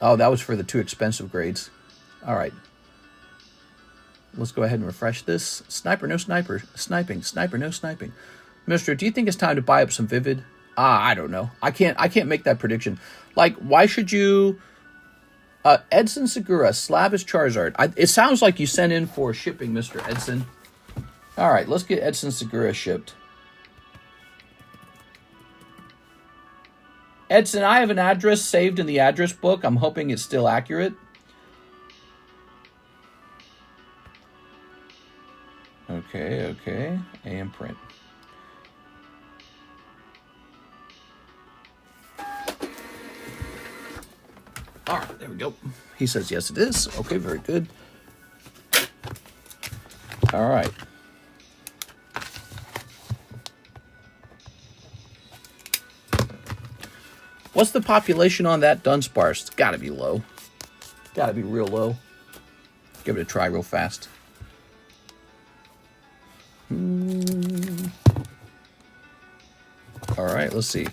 Oh, that was for the 2 expensive grades. All right. Let's go ahead and refresh this. Sniper, no sniper. Sniping. Sniper, no sniping. Mister, do you think it's time to buy up some Vivid? I don't know. I can't make that prediction. Like, why should you... Edson Segura, Slab is Charizard. It sounds like you sent in for shipping, Mr. Edson. All right, let's get Edson Segura shipped. Edson, I have an address saved in the address book. I'm hoping it's still accurate. Okay. And print. All right, there we go. He says, yes, it is. Okay, very good. All right. What's the population on that Dunsparce? It's got to be low. Got to be real low. Give it a try real fast. All right, let's see.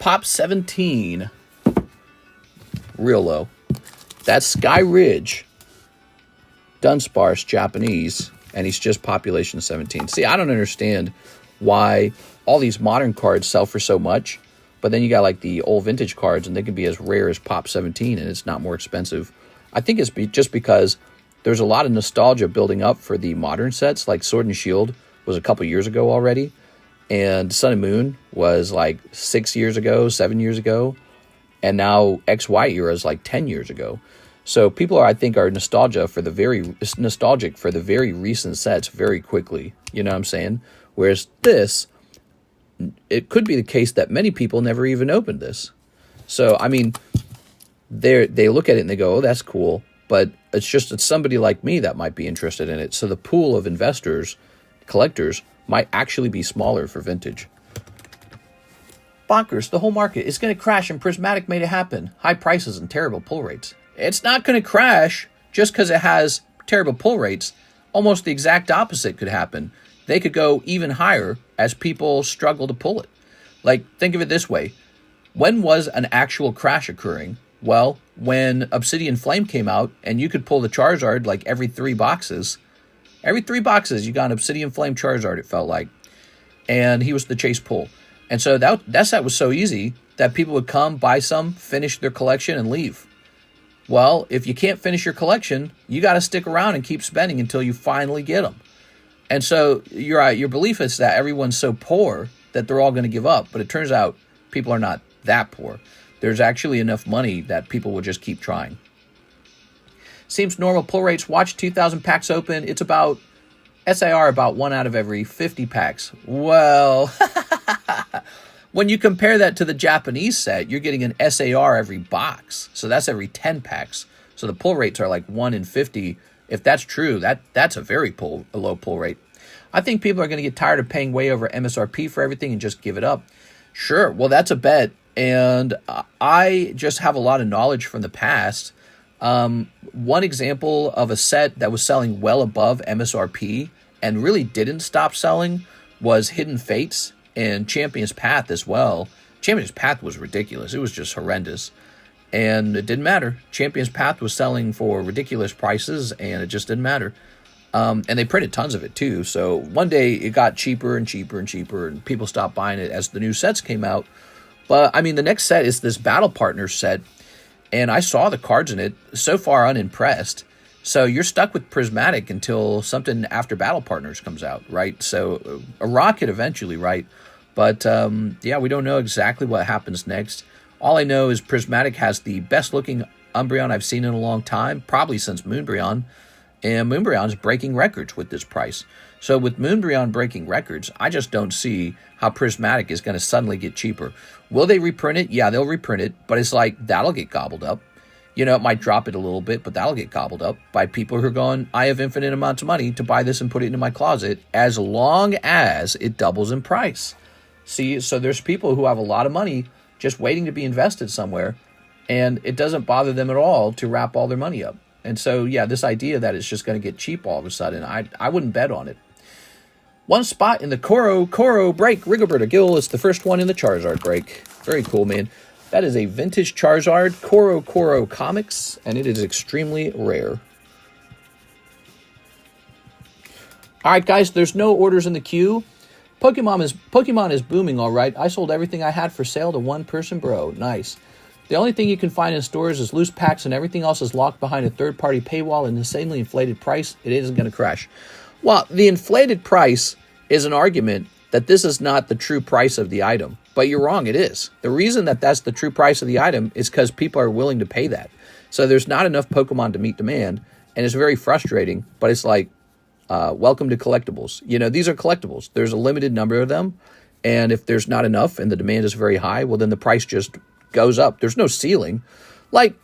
Pop 17. Real low. That's Sky Ridge. Dunsparce, Japanese. And he's just population 17. See, I don't understand why all these modern cards sell for so much. But then you got like the old vintage cards, and they can be as rare as Pop 17, and it's not more expensive. I think it's just because there's a lot of nostalgia building up for the modern sets. Like Sword and Shield was a couple years ago already, and Sun and Moon was like 6 years ago, 7 years ago, and now XY era is like 10 years ago. So people I think are nostalgic for the very recent sets very quickly. You know what I'm saying? Whereas this, it could be the case that many people never even opened this. So, I mean, they look at it and they go, oh, that's cool. But it's somebody like me that might be interested in it. So the pool of investors, collectors, might actually be smaller for vintage. bonkers. The whole market is going to crash, and Prismatic made it happen. High prices and terrible pull rates. It's not going to crash just because it has terrible pull rates. Almost the exact opposite could happen. They could go even higher as people struggle to pull it. Like, think of it this way. When was an actual crash occurring? Well, when Obsidian Flame came out, and you could pull the Charizard like every 3 boxes. Every 3 boxes, you got an Obsidian Flame Charizard, it felt like. And he was the chase pull. And so that set was so easy that people would come, buy some, finish their collection, and leave. Well, if you can't finish your collection, you got to stick around and keep spending until you finally get them. And so your belief is that everyone's so poor that they're all going to give up. But it turns out people are not that poor. There's actually enough money that people will just keep trying. Seems normal pull rates. Watch 2,000 packs open. It's about SIR about 1 out of every 50 packs. Well, when you compare that to the Japanese set, you're getting an SAR every box. So that's every 10 packs. So the pull rates are like 1 in 50. If that's true, that's a very low pull rate. I think people are going to get tired of paying way over MSRP for everything and just give it up. Sure, well, that's a bet. And I just have a lot of knowledge from the past. One example of a set that was selling well above MSRP and really didn't stop selling was Hidden Fates and Champion's Path as well. Champion's Path was ridiculous. It was just horrendous. And it didn't matter. Champion's Path was selling for ridiculous prices, and it just didn't matter. And they printed tons of it too. So one day it got cheaper and cheaper and cheaper, and people stopped buying it as the new sets came out. But I mean, the next set is this Battle Partners set, and I saw the cards in it. So far, unimpressed. So you're stuck with Prismatic until something after Battle Partners comes out, right? So a rocket eventually, right? But yeah, we don't know exactly what happens next. All I know is Prismatic has the best looking Umbreon I've seen in a long time, probably since Moonbreon. And Moonbreon's breaking records with this price. So with Moonbreon breaking records, I just don't see how Prismatic is going to suddenly get cheaper. Will they reprint it? Yeah, they'll reprint it, but it's like that'll get gobbled up. You know, it might drop it a little bit, but that'll get gobbled up by people who are going, I have infinite amounts of money to buy this and put it into my closet as long as it doubles in price. See, so there's people who have a lot of money just waiting to be invested somewhere, and it doesn't bother them at all to wrap all their money up. And so, yeah, this idea that it's just going to get cheap all of a sudden, I wouldn't bet on it. One spot in the CoroCoro break. Rigoberta Gill is the first one in the Charizard break. Very cool, man. That is a vintage Charizard, CoroCoro Comics, and it is extremely rare. All right, guys, there's no orders in the queue. Pokemon is booming, all right. I sold everything I had for sale to one person, bro. Nice. The only thing you can find in stores is loose packs, and everything else is locked behind a third-party paywall and insanely inflated price. It isn't going to crash. Well, the inflated price is an argument that this is not the true price of the item. But you're wrong, it is. The reason that that's the true price of the item is because people are willing to pay that. So there's not enough Pokemon to meet demand, and it's very frustrating, but it's like, welcome to collectibles. You know, these are collectibles. There's a limited number of them, and if there's not enough and the demand is very high, well, then the price just goes up. There's no ceiling. Like,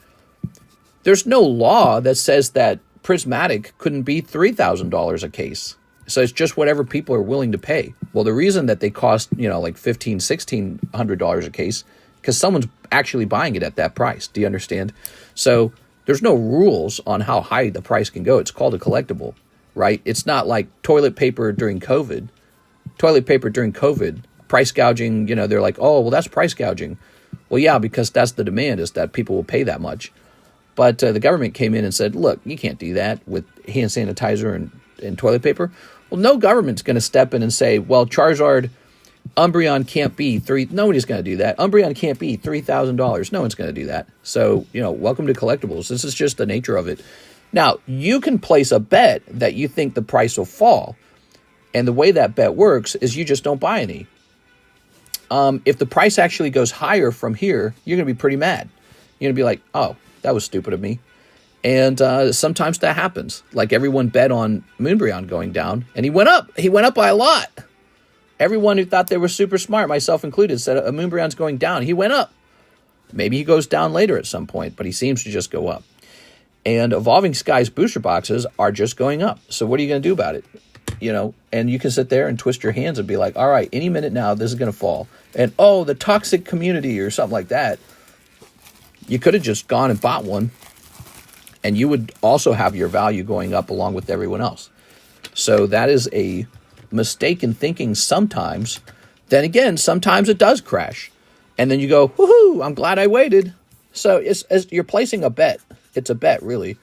there's no law that says that Prismatic couldn't be $3,000 a case. So it's just whatever people are willing to pay. Well, the reason that they cost, you know, like $1,500, $1,600 a case, because someone's actually buying it at that price. Do you understand? So there's no rules on how high the price can go. It's called a collectible, right? It's not like toilet paper during COVID. Toilet paper during COVID, price gouging, you know, they're like, oh, well, that's price gouging. Well, yeah, because that's the demand, is that people will pay that much. But the government came in and said, look, you can't do that with hand sanitizer and toilet paper. Well, no government's going to step in and say, well, Charizard, Umbreon can't be nobody's going to do that. Umbreon can't be $3,000. No one's going to do that. So, you know, welcome to collectibles. This is just the nature of it. Now, you can place a bet that you think the price will fall. And the way that bet works is you just don't buy any. If the price actually goes higher from here, you're going to be pretty mad. You're going to be like, oh, that was stupid of me. And sometimes that happens. Like everyone bet on Moonbreon going down, and he went up. He went up by a lot. Everyone who thought they were super smart, myself included, said a Moonbreon's going down. He went up. Maybe he goes down later at some point, but he seems to just go up. And Evolving Skies booster boxes are just going up. So what are you going to do about it? you know, and you can sit there and twist your hands and be like, all right, any minute now, this is going to fall. And, oh, the toxic community or something like that. You could have just gone and bought one, and you would also have your value going up along with everyone else. So that is a mistake in thinking sometimes. Then again, sometimes it does crash. And then you go, woohoo, I'm glad I waited. So you're placing a bet. It's a bet, really.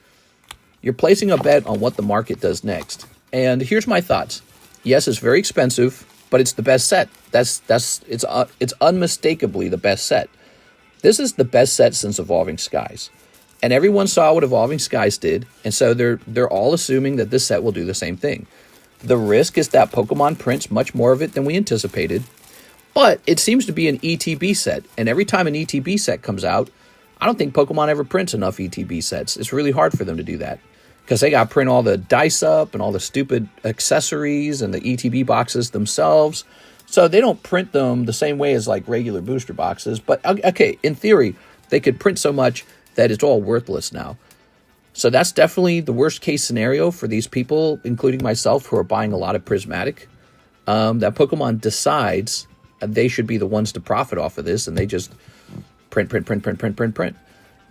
You're placing a bet on what the market does next. And here's my thoughts. Yes, it's very expensive, but it's the best set. It's unmistakably the best set. This is the best set since Evolving Skies. And everyone saw what Evolving Skies did, and so they're all assuming that this set will do the same thing. The risk is that Pokemon prints much more of it than we anticipated, but it seems to be an ETB set, and every time an ETB set comes out, I don't think Pokemon ever prints enough ETB sets. It's really hard for them to do that, because they got to print all the dice up and all the stupid accessories and the ETB boxes themselves. So they don't print them the same way as like regular booster boxes. But okay, in theory, they could print so much that it's all worthless now. So that's definitely the worst case scenario for these people, including myself, who are buying a lot of Prismatic. That Pokemon decides they should be the ones to profit off of this, and they just print.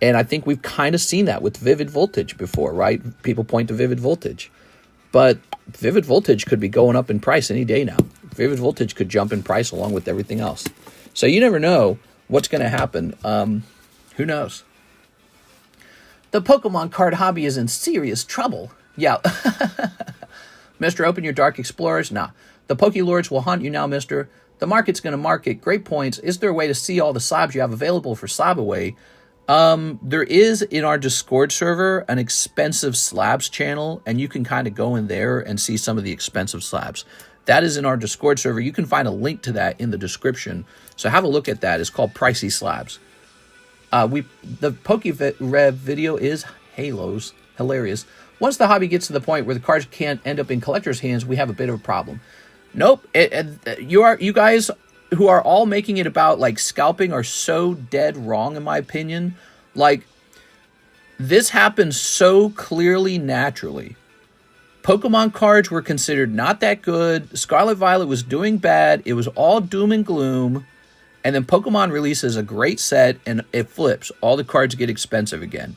And I think we've kind of seen that with Vivid Voltage before, right? People point to Vivid Voltage. But Vivid Voltage could be going up in price any day now. Vivid Voltage could jump in price along with everything else. So you never know what's going to happen. Who knows? The Pokemon card hobby is in serious trouble. Yeah. Mister, open your Dark Explorers. Nah. The Pokelords will haunt you now, mister. The market's going to market. Great points. Is there a way to see all the slabs you have available for Slab Away? There is in our Discord server an expensive slabs channel, and you can kind of go in there and see some of the expensive slabs. That is in our Discord server. You can find a link to that in the description. So have a look at that. It's called Pricey Slabs. The PokeRev video is Halos. Hilarious. Once the hobby gets to the point where the cards can't end up in collectors' hands, we have a bit of a problem. Nope. You guys who are all making it about like scalping are so dead wrong, in my opinion. Like, this happens so clearly naturally. Pokemon cards were considered not that good. Scarlet Violet was doing bad. It was all doom and gloom. And then Pokemon releases a great set and it flips. All the cards get expensive again.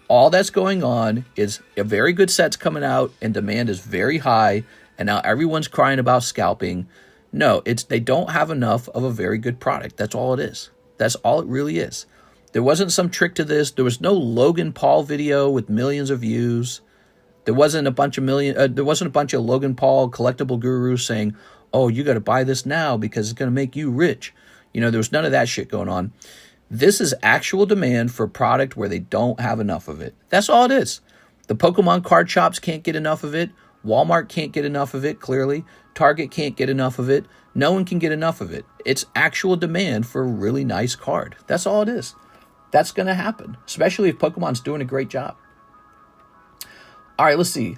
All that's going on is a very good set's coming out and demand is very high. And now everyone's crying about scalping. No, they don't have enough of a very good product. That's all it is. That's all it really is. There wasn't some trick to this. There was no Logan Paul video with millions of views. There wasn't a bunch of Logan Paul collectible gurus saying, "Oh, you got to buy this now because it's going to make you rich." You know, there was none of that shit going on. This is actual demand for a product where they don't have enough of it. That's all it is. The Pokemon card shops can't get enough of it. Walmart can't get enough of it, clearly. Target can't get enough of it. No one can get enough of it. It's actual demand for a really nice card. That's all it is. That's going to happen, especially if Pokemon's doing a great job. All right, let's see.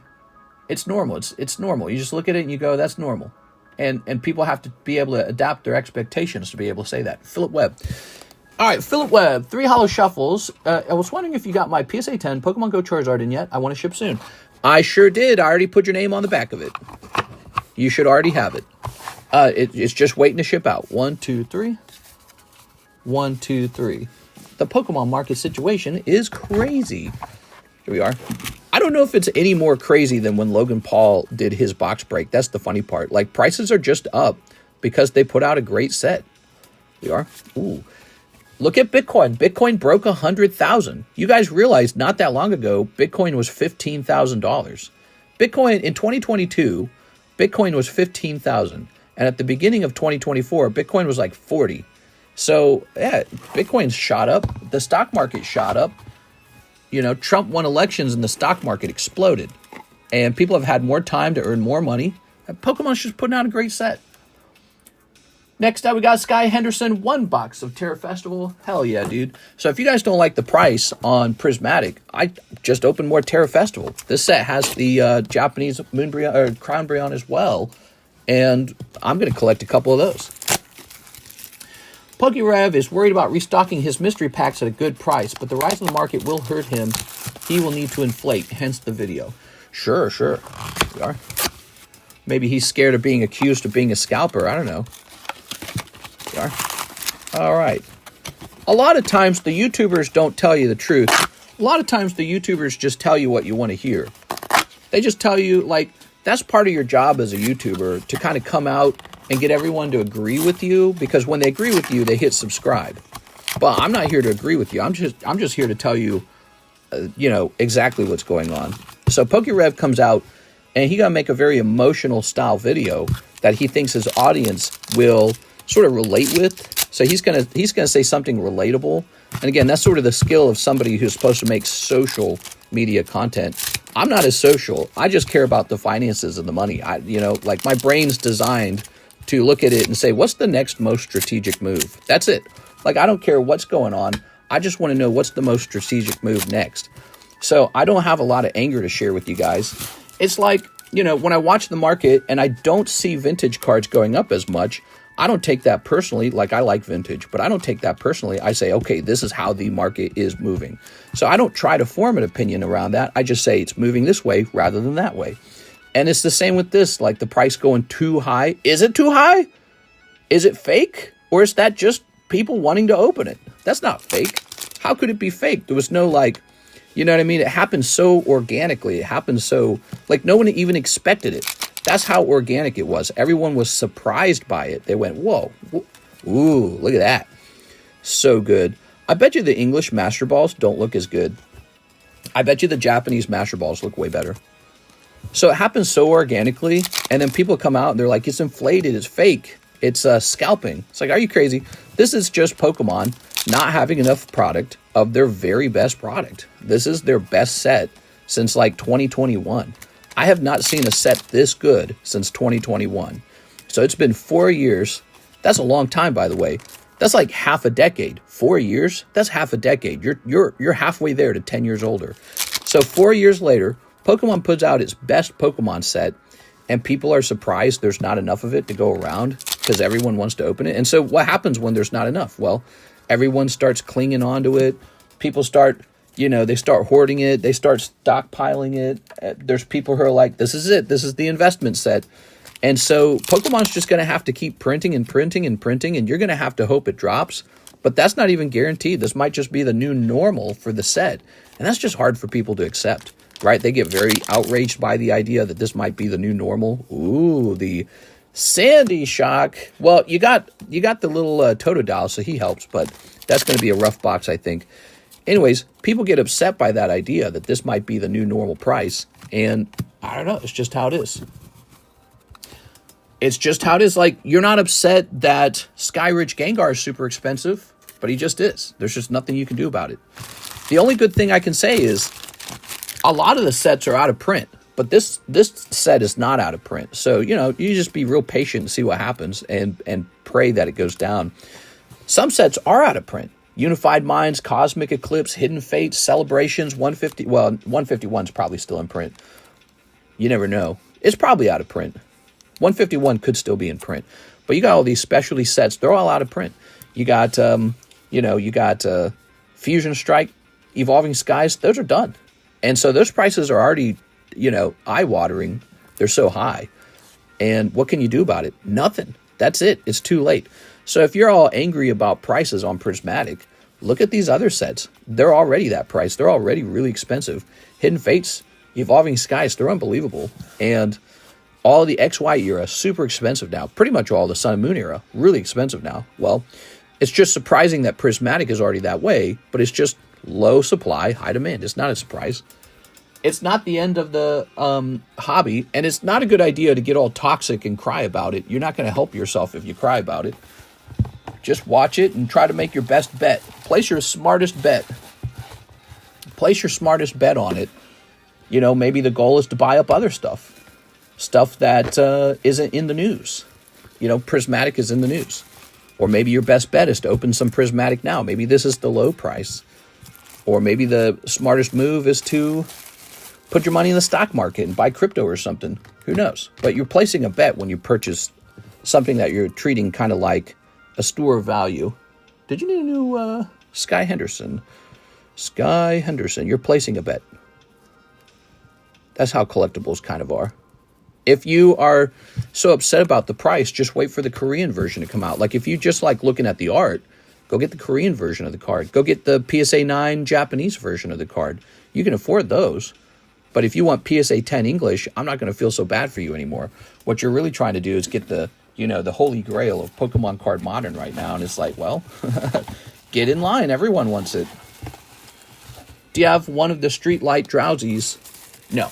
It's normal. It's normal. You just look at it and you go, that's normal. And people have to be able to adapt their expectations to be able to say that. Philip Webb. All right, Philip Webb, 3 Holo Shuffles. I was wondering if you got my PSA 10 Pokemon Go Charizard in yet. I want to ship soon. I sure did. I already put your name on the back of it. You should already have it. It's just waiting to ship out. 1, 2, 3. 1, 2, 3. The Pokemon market situation is crazy. Here we are. I don't know if it's any more crazy than when Logan Paul did his box break. That's the funny part. Like, prices are just up because they put out a great set. Here we are. Ooh. Look at Bitcoin. Bitcoin broke 100,000. You guys realized not that long ago, Bitcoin was $15,000. Bitcoin in 2022, Bitcoin was 15,000. And at the beginning of 2024, Bitcoin was like 40. So, yeah, Bitcoin shot up. The stock market shot up. You know, Trump won elections and the stock market exploded. And people have had more time to earn more money. And Pokemon's just putting out a great set. Next up, we got Sky Henderson, 1 box of Tera Festival. Hell yeah, dude. So if you guys don't like the price on Prismatic, I just opened more Tera Festival. This set has the Japanese Crown Brionne as well. And I'm going to collect a couple of those. PokeRev is worried about restocking his mystery packs at a good price, but the rise in the market will hurt him. He will need to inflate, hence the video. Sure. Here we are. Maybe he's scared of being accused of being a scalper. I don't know. There you are. All right. A lot of times the YouTubers don't tell you the truth. A lot of times the YouTubers just tell you what you want to hear. They just tell you, like, that's part of your job as a YouTuber, to kind of come out and get everyone to agree with you, because when they agree with you, they hit subscribe. But I'm not here to agree with you. I'm just here to tell you, you know, exactly what's going on. So PokeRev comes out, and he gonna make a very emotional style video that he thinks his audience will sort of relate with. So he's gonna say something relatable. And again, that's sort of the skill of somebody who's supposed to make social media content. I'm not as social. I just care about the finances and the money. You know, like, my brain's designed to look at it and say, what's the next most strategic move? That's it. Like, I don't care what's going on. I just want to know what's the most strategic move next. So I don't have a lot of anger to share with you guys. It's like, you know, when I watch the market and I don't see vintage cards going up as much, I don't take that personally. Like, I like vintage, but I don't take that personally. I say, okay, this is how the market is moving. So I don't try to form an opinion around that. I just say it's moving this way rather than that way. And it's the same with this, like the price going too high. Is it too high? Is it fake? Or is that just people wanting to open it? That's not fake. How could it be fake? There was no, like, you know what I mean? It happened so organically. It happened so, like, no one even expected it. That's how organic it was. Everyone was surprised by it. They went, whoa, ooh, look at that. So good. I bet you the English Master Balls don't look as good. I bet you the Japanese Master Balls look way better. So it happens so organically, and then people come out and they're like, it's inflated, it's fake, it's scalping. It's like, are you crazy? This is just Pokemon not having enough product of their very best product. This is their best set since like 2021. I have not seen a set this good since 2021. So it's been 4 years. That's a long time, by the way. That's like half a decade. 4 years? That's half a decade. You're halfway there to 10 years older. So 4 years later, Pokemon puts out its best Pokemon set, and people are surprised there's not enough of it to go around because everyone wants to open it. And so what happens when there's not enough? Well, everyone starts clinging onto it. People start, you know, they start hoarding it. They start stockpiling it. There's people who are like, this is it. This is the investment set. And so Pokemon's just going to have to keep printing and printing and printing, and you're going to have to hope it drops. But that's not even guaranteed. This might just be the new normal for the set. And that's just hard for people to accept, right? They get very outraged by the idea that this might be the new normal. Ooh, the Sandy Shock. Well, you got the little Totodile, so he helps, but that's going to be a rough box, I think. Anyways, people get upset by that idea that this might be the new normal price. And I don't know. It's just how it is. It's just how it is. Like, you're not upset that Skyridge Gengar is super expensive, but he just is. There's just nothing you can do about it. The only good thing I can say is a lot of the sets are out of print, but this set is not out of print. So, you know, you just be real patient and see what happens and pray that it goes down. Some sets are out of print. Unified Minds, Cosmic Eclipse, Hidden Fates, Celebrations, 150. Well, 151 is probably still in print. You never know. It's probably out of print. 151 could still be in print. But you got all these specialty sets. They're all out of print. You got, you got Fusion Strike, Evolving Skies. Those are done. And so those prices are already, you know, eye-watering. They're so high. And what can you do about it? Nothing. That's it. It's too late. So if you're all angry about prices on Prismatic, look at these other sets. They're already that price. They're already really expensive. Hidden Fates, Evolving Skies, they're unbelievable. And all the XY era, super expensive now. Pretty much all the Sun and Moon era, really expensive now. Well, it's just surprising that Prismatic is already that way, but it's just low supply, high demand. It's not a surprise. It's not the end of the hobby, and it's not a good idea to get all toxic and cry about it. You're not going to help yourself if you cry about it. Just watch it and try to make your best bet. Place your smartest bet. Place your smartest bet on it. You know, maybe the goal is to buy up other stuff. Stuff that isn't in the news. You know, Prismatic is in the news. Or maybe your best bet is to open some Prismatic now. Maybe this is the low price. Or maybe the smartest move is to put your money in the stock market and buy crypto or something. Who knows? But you're placing a bet when you purchase something that you're treating kind of like a store of value. Did you need a new Sky Henderson? Sky Henderson. You're placing a bet. That's how collectibles kind of are. If you are so upset about the price, just wait for the Korean version to come out. Like if you just like looking at the art, go get the Korean version of the card. Go get the PSA 9 Japanese version of the card. You can afford those. But if you want PSA 10 English, I'm not going to feel so bad for you anymore. What you're really trying to do is get the, the holy grail of Pokemon Card Modern right now. And it's like, well, get in line. Everyone wants it. Do you have one of the Streetlight Drowsies? No.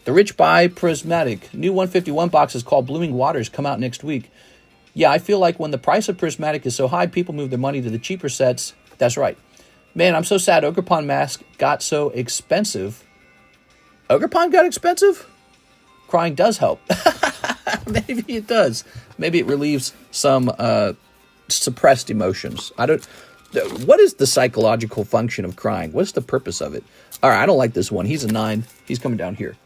The Rich Buy Prismatic. New 151 box is called Blooming Waters. Come out next week. Yeah, I feel like when the price of Prismatic is so high, people move their money to the cheaper sets. That's right. Man, I'm so sad Ogerpon Mask got so expensive. Ogerpon got expensive? Crying does help. Maybe it does. Maybe it relieves some suppressed emotions. What is the psychological function of crying? What's the purpose of it? All right, I don't like this one. He's a 9. He's coming down here.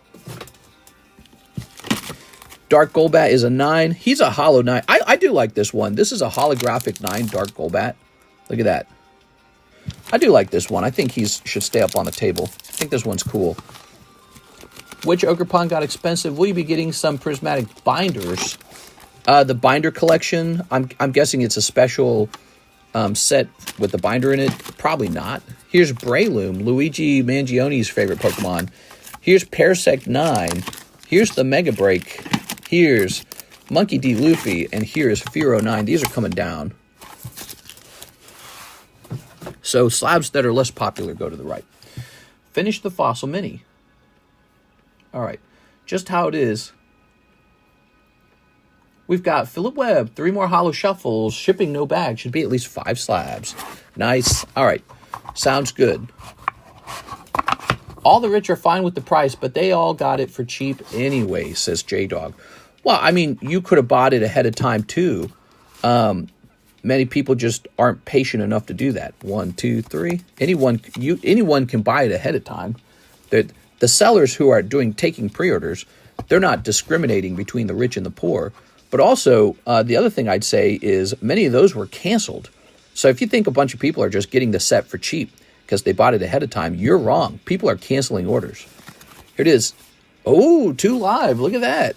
Dark Golbat is a 9. He's a Holo 9. I do like this one. This is a holographic 9 Dark Golbat. Look at that. I do like this one. I think he should stay up on the table. I think this one's cool. Which Ogerpon got expensive? Will you be getting some Prismatic binders? The binder collection, I'm guessing it's a special set with the binder in it. Probably not. Here's Breloom, Luigi Mangione's favorite Pokemon. Here's Parsec 9. Here's the Mega Break. Here's Monkey D. Luffy. And here's Furo 9. These are coming down. So slabs that are less popular go to the right. Finish the Fossil Mini. All right. Just how it is. We've got Philip Webb. 3 more Holo Shuffles. Shipping no bag. Should be at least 5 slabs. Nice. All right. Sounds good. All the rich are fine with the price, but they all got it for cheap anyway, says J-Dog. Well, I mean, you could have bought it ahead of time, too. Many people just aren't patient enough to do that. 1, 2, 3. Anyone can buy it ahead of time. The sellers who are taking pre-orders, they're not discriminating between the rich and the poor. But also, the other thing I'd say is many of those were canceled. So if you think a bunch of people are just getting the set for cheap because they bought it ahead of time, you're wrong. People are canceling orders. Here it is. Oh, 2 live. Look at that.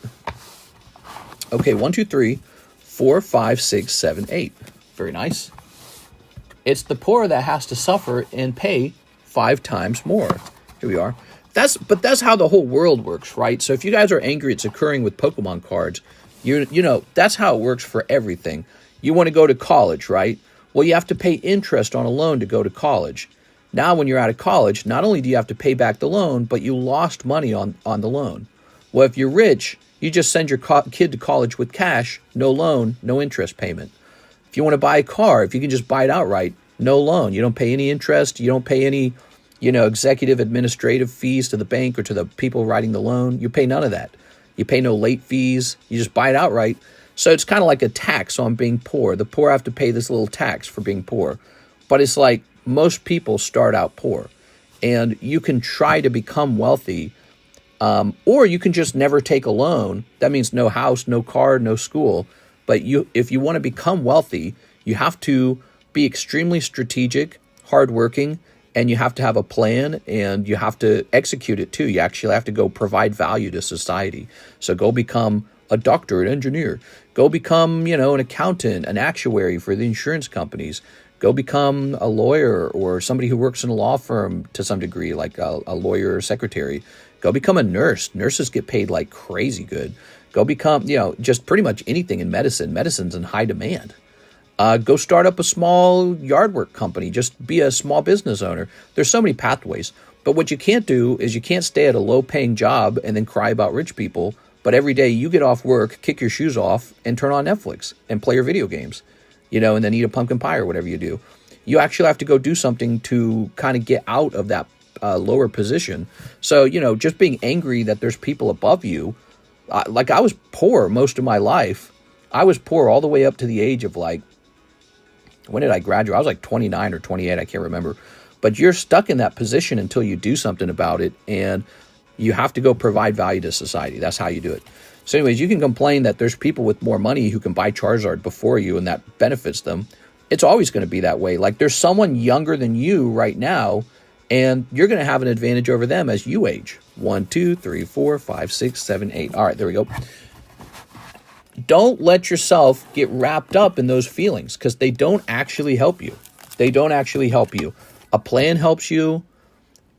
Okay, 1, 2, 3, 4, 5, 6, 7, 8. Very nice. It's the poor that has to suffer and pay 5 times more. Here we are. But that's how the whole world works, right? So if you guys are angry it's occurring with Pokemon cards, you know, that's how it works for everything. You want to go to college, right? Well, you have to pay interest on a loan to go to college. Now, when you're out of college, not only do you have to pay back the loan, but you lost money on the loan. Well, if you're rich, you just send your kid to college with cash, no loan, no interest payment. If you want to buy a car, if you can just buy it outright, no loan. You don't pay any interest. You don't pay any, executive administrative fees to the bank or to the people writing the loan. You pay none of that. You pay no late fees. You just buy it outright. So it's kind of like a tax on being poor. The poor have to pay this little tax for being poor. But it's like most people start out poor. And you can try to become wealthy, or you can just never take a loan. That means no house, no car, no school. But if you want to become wealthy, you have to be extremely strategic, hardworking, and you have to have a plan, and you have to execute it too. You actually have to go provide value to society. So go become a doctor, an engineer. Go become, an accountant, an actuary for the insurance companies. Go become a lawyer or somebody who works in a law firm to some degree, like a lawyer or secretary. Go become a nurse. Nurses get paid like crazy good. Go become, just pretty much anything in medicine. Medicine's in high demand. Go start up a small yard work company. Just be a small business owner. There's so many pathways. But what you can't do is you can't stay at a low-paying job and then cry about rich people. But every day you get off work, kick your shoes off, and turn on Netflix and play your video games, and then eat a pumpkin pie or whatever you do. You actually have to go do something to kind of get out of that lower position. So, just being angry that there's people above you. Like I was poor most of my life. I was poor all the way up to the age of when did I graduate? I was like 29 or 28. I can't remember. But you're stuck in that position until you do something about it. And you have to go provide value to society. That's how you do it. So anyways, you can complain that there's people with more money who can buy Charizard before you and that benefits them. It's always going to be that way. Like there's someone younger than you right now And you're going to have an advantage over them as you age. 1, 2, 3, 4, 5, 6, 7, 8. All right, there we go. Don't let yourself get wrapped up in those feelings because they don't actually help you. They don't actually help you. A plan helps you.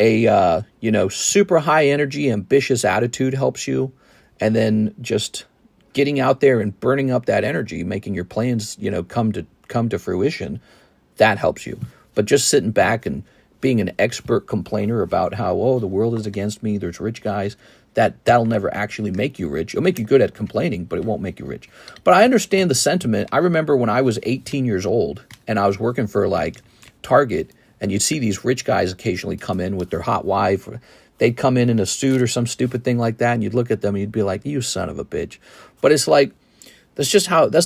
A super high energy, ambitious attitude helps you. And then just getting out there and burning up that energy, making your plans, come to fruition, that helps you. But just sitting back and being an expert complainer about how, the world is against me, there's rich guys, that'll never actually make you rich. It'll make you good at complaining, but it won't make you rich. But I understand the sentiment. I remember when I was 18 years old and I was working for like Target, and you'd see these rich guys occasionally come in with their hot wife. They'd come in a suit or some stupid thing like that, and you'd look at them and you'd be like, you son of a bitch. But it's like, that's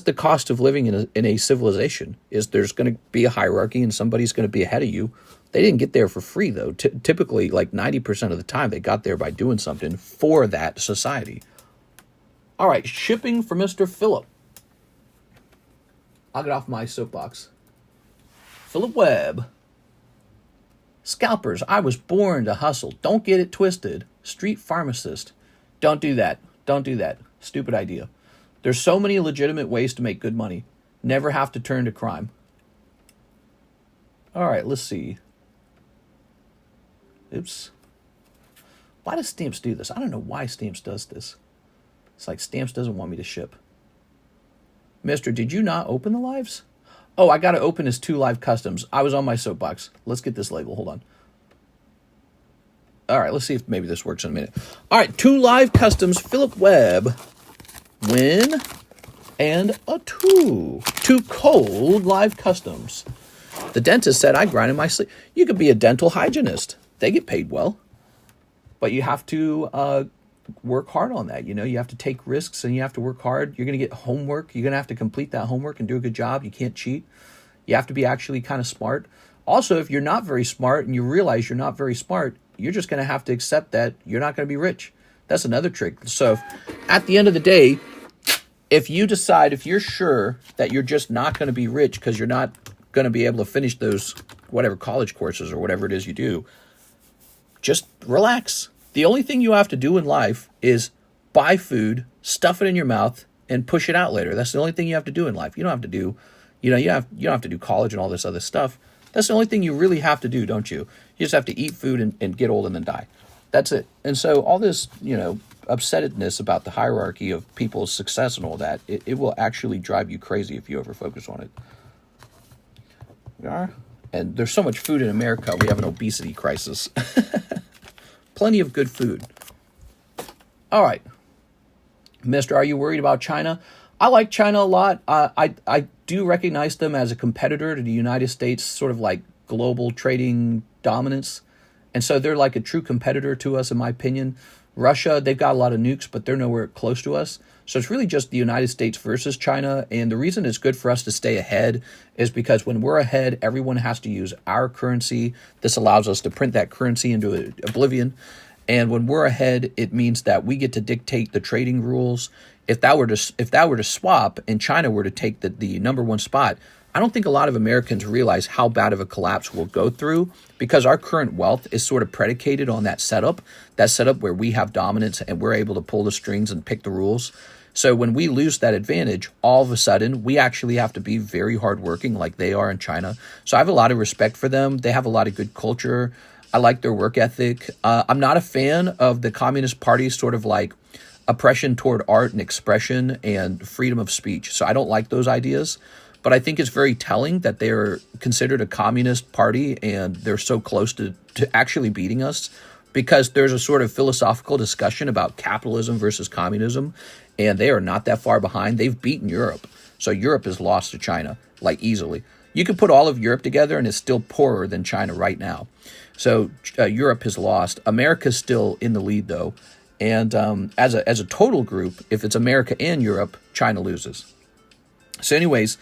the cost of living in a civilization, is there's going to be a hierarchy and somebody's going to be ahead of you. They didn't get there for free, though. Typically, like 90% of the time, they got there by doing something for that society. All right, shipping for Mr. Philip. I'll get off my soapbox. Philip Webb. Scalpers, I was born to hustle. Don't get it twisted. Street pharmacist. Don't do that. Don't do that. Stupid idea. There's so many legitimate ways to make good money. Never have to turn to crime. All right, let's see. Oops. Why does Stamps do this? I don't know why Stamps does this. It's like Stamps doesn't want me to ship. Mister, did you not open the lives? Oh, I got to open his 2 live customs. I was on my soapbox. Let's get this label. Hold on. All right, let's see if maybe this works in a minute. All right, 2 live customs. Philip Webb. Win. And a 2. 2 cold live customs. The dentist said I grind in my sleep. You could be a dental hygienist. They get paid well. But you have to work hard on that. You have to take risks and you have to work hard. You're going to get homework. You're going to have to complete that homework and do a good job. You can't cheat. You have to be actually kind of smart. Also, if you're not very smart and you realize you're not very smart, you're just going to have to accept that you're not going to be rich. That's another trick. So at the end of the day, if you're sure that you're just not going to be rich because you're not going to be able to finish those whatever college courses or whatever it is you do, just relax. The only thing you have to do in life is buy food, stuff it in your mouth, and push it out later. That's the only thing you have to do in life. You don't have to do, you don't have to do college and all this other stuff. That's the only thing you really have to do, don't you? You just have to eat food and get old and then die. That's it. And so all this, upsettedness about the hierarchy of people's success and all that, it will actually drive you crazy if you ever focus on it. We are. And there's so much food in America, we have an obesity crisis. Plenty of good food. All right. Mister, are you worried about China? I like China a lot. I do recognize them as a competitor to the United States, sort of like global trading dominance. And so they're like a true competitor to us, in my opinion. Russia, they've got a lot of nukes, but they're nowhere close to us. So it's really just the United States versus China. And the reason it's good for us to stay ahead is because when we're ahead, everyone has to use our currency. This allows us to print that currency into oblivion. And when we're ahead, it means that we get to dictate the trading rules. If that were to swap and China were to take the number 1 spot, I don't think a lot of Americans realize how bad of a collapse we'll go through, because our current wealth is sort of predicated on that setup where we have dominance and we're able to pull the strings and pick the rules. So when we lose that advantage, all of a sudden, we actually have to be very hardworking like they are in China. So I have a lot of respect for them. They have a lot of good culture. I like their work ethic. I'm not a fan of the Communist Party's sort of like oppression toward art and expression and freedom of speech. So I don't like those ideas. But I think it's very telling that they're considered a communist party and they're so close to actually beating us, because there's a sort of philosophical discussion about capitalism versus communism, and they are not that far behind. They've beaten Europe. So Europe is lost to China, like easily. You can put all of Europe together and it's still poorer than China right now. So Europe has lost. America's still in the lead, though. And as a total group, if it's America and Europe, China loses. So anyways,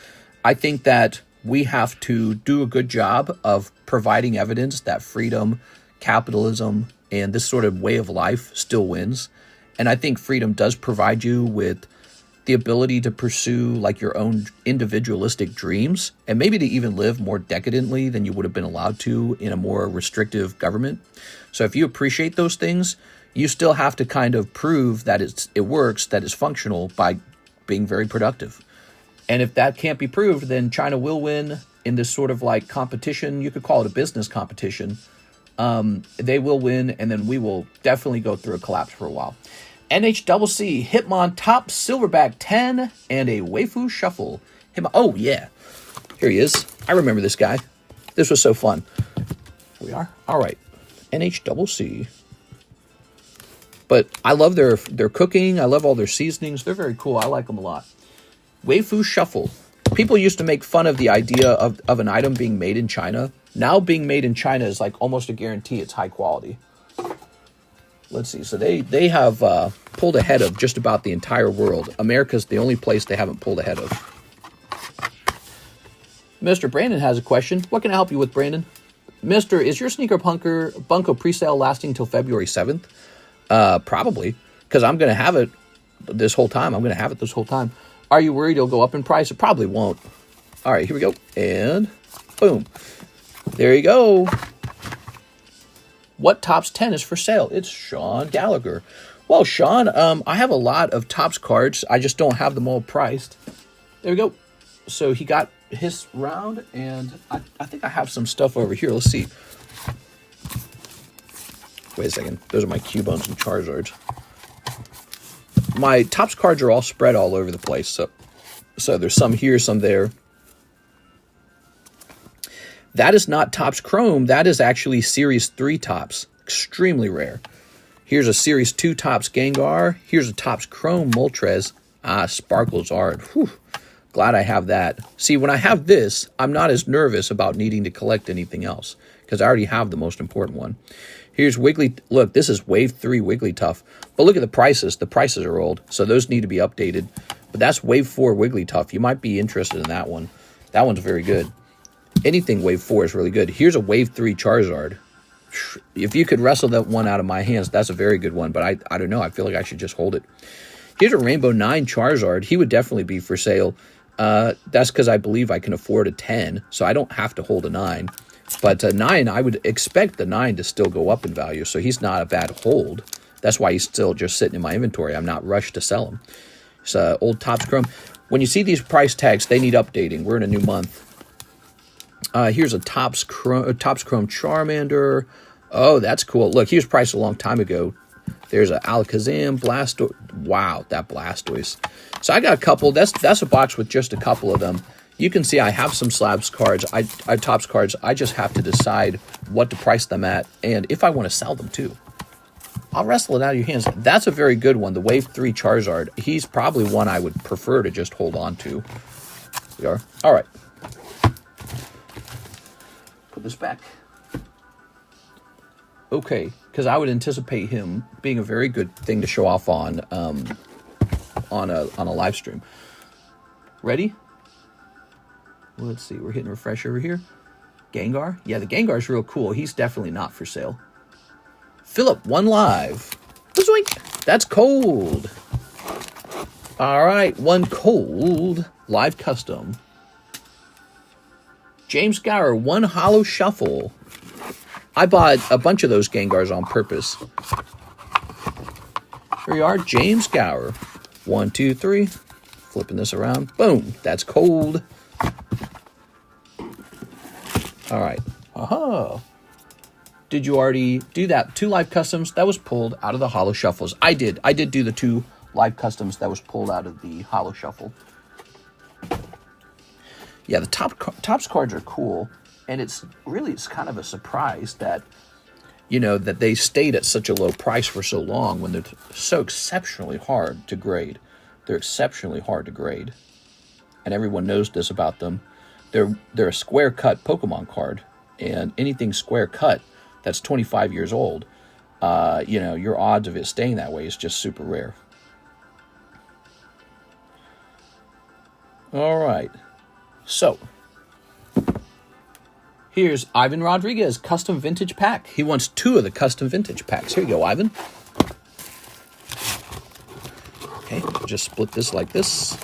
I think that we have to do a good job of providing evidence that freedom, capitalism, and this sort of way of life still wins. And I think freedom does provide you with the ability to pursue like your own individualistic dreams and maybe to even live more decadently than you would have been allowed to in a more restrictive government. So if you appreciate those things, you still have to kind of prove that it works, that it's functional by being very productive. And if that can't be proved, then China will win in this sort of like competition. You could call it a business competition. They will win, and then we will definitely go through a collapse for a while. NHCC, Hitmon top Silverback 10 and a Waifu shuffle. Oh, yeah. Here he is. I remember this guy. This was so fun. Here we are. All right. NHCC. But I love their cooking. I love all their seasonings. They're very cool. I like them a lot. Waifu shuffle. People used to make fun of the idea of an item being made in China. Now being made in China is like almost a guarantee it's high quality. Let's see. So they have pulled ahead of just about the entire world. America's the only place they haven't pulled ahead of. Mr. Brandon has a question. What can I help you with, Brandon? Mr. Is your sneaker bunko presale lasting till February 7th? Probably, because I'm going to have it this whole time. Are you worried it'll go up in price? It probably won't. All right, here we go. And boom. There you go. What Topps 10 is for sale? It's Sean Gallagher. Well, Sean, I have a lot of Topps cards. I just don't have them all priced. There we go. So he got his round, and I think I have some stuff over here. Let's see. Wait a second. Those are my Cubones and Charizards. My Topps cards are all spread all over the place. So there's some here, some there. That is not Topps Chrome. That is actually Series 3 Topps. Extremely rare. Here's a Series 2 Topps Gengar. Here's a Topps Chrome Moltres. Sparkles art. Whew. Glad I have that. See, when I have this, I'm not as nervous about needing to collect anything else because I already have the most important one. Here's Wiggly. Look, this is Wave 3 Wigglytuff. But look at the prices. The prices are old, so those need to be updated. But that's Wave 4 Wigglytuff. You might be interested in that one. That one's very good. Anything Wave 4 is really good. Here's a Wave 3 Charizard. If you could wrestle that one out of my hands, that's a very good one. But I don't know. I feel like I should just hold it. Here's a Rainbow 9 Charizard. He would definitely be for sale. That's because I believe I can afford a 10, so I don't have to hold a 9. But 9, I would expect the 9 to still go up in value, so he's not a bad hold. That's why he's still just sitting in my inventory. I'm not rushed to sell him. It's old Topps Chrome. When you see these price tags, they need updating. We're in a new month. Here's a Topps Chrome Charmander. Oh, that's cool. Look, he was priced a long time ago. There's an Alakazam, Blastoise. Wow, that Blastoise. So I got a couple. That's a box with just a couple of them. You can see I have some Slabs cards, I Topps cards. I just have to decide what to price them at and if I want to sell them too. I'll wrestle it out of your hands. That's a very good one, the Wave 3 Charizard. He's probably one I would prefer to just hold on to. We are. All right. Put this back. Okay, because I would anticipate him being a very good thing to show off on a live stream. Ready? Let's see. We're hitting refresh over here. Gengar. Yeah, the Gengar's real cool. He's definitely not for sale. Philip, one live. Zoink. That's cold. All right, one cold live custom. James Gower, one Holo shuffle. I bought a bunch of those Gengars on purpose. Here we are, James Gower. 1, 2, 3. Flipping this around. Boom. That's cold. All right. Aha. Did you already do that? 2 live customs that was pulled out of the Holo shuffles. I did do the 2 live customs that was pulled out of the Holo shuffle. Yeah, the Topps cards are cool, and it's kind of a surprise that, you know, that they stayed at such a low price for so long when they're so exceptionally hard to grade. They're exceptionally hard to grade, and everyone knows this about them. They're a square cut Pokemon card, and anything square cut that's 25 years old, you know, your odds of it staying that way is just super rare. All right. So, here's Ivan Rodriguez, custom vintage pack. He wants 2 of the custom vintage packs. Here you go, Ivan. Okay. just split this like this.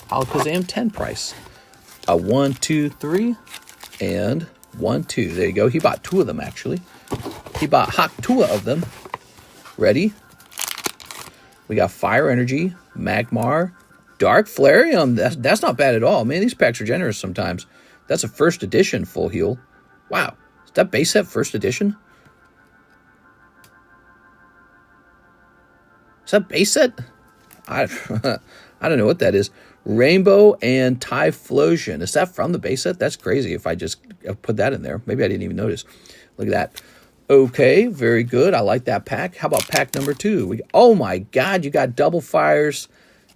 Alakazam 10 price. A 1, 2, 3, and 1, 2. There you go. He bought 2 of them, actually. He bought hot 2 of them. Ready? We got Fire Energy, Magmar, Dark Flareon. That's not bad at all. Man, these packs are generous sometimes. That's a first edition full heal. Wow. Is that base set first edition? Is that base set? I don't know what that is. Rainbow and Typhlosion. Is that from the base set? That's crazy if I just put that in there. Maybe I didn't even notice. Look at that. Okay, very good. I like that pack. How about pack number 2? Oh my god, you got Double Fires,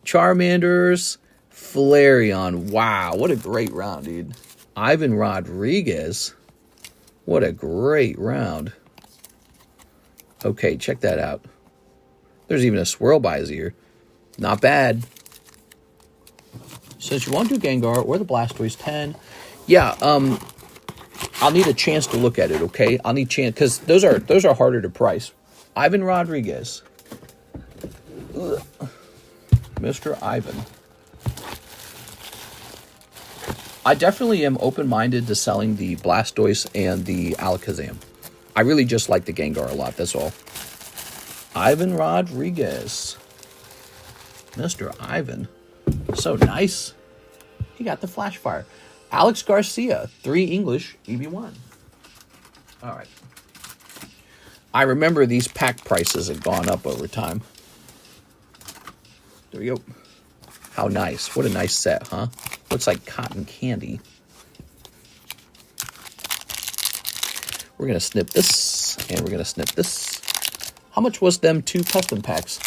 Charmanders, Flareon. Wow, what a great round, dude. Ivan Rodriguez. What a great round. Okay, check that out. There's even a swirl by his ear. Not bad. Since you want to do Gengar or the Blastoise 10, yeah, I'll need a chance to look at it, okay? I'll need chance, because those are harder to price. Ivan Rodriguez. Ugh. Mr. Ivan. I definitely am open-minded to selling the Blastoise and the Alakazam. I really just like the Gengar a lot, that's all. Ivan Rodriguez. Mr. Ivan. So nice. He got the Flash Fire. Alex Garcia, 3 English, EB1. All right. I remember these pack prices have gone up over time. There we go. How nice. What a nice set, huh? Looks like cotton candy. We're going to snip this, and we're going to snip this. How much was them 2 custom packs?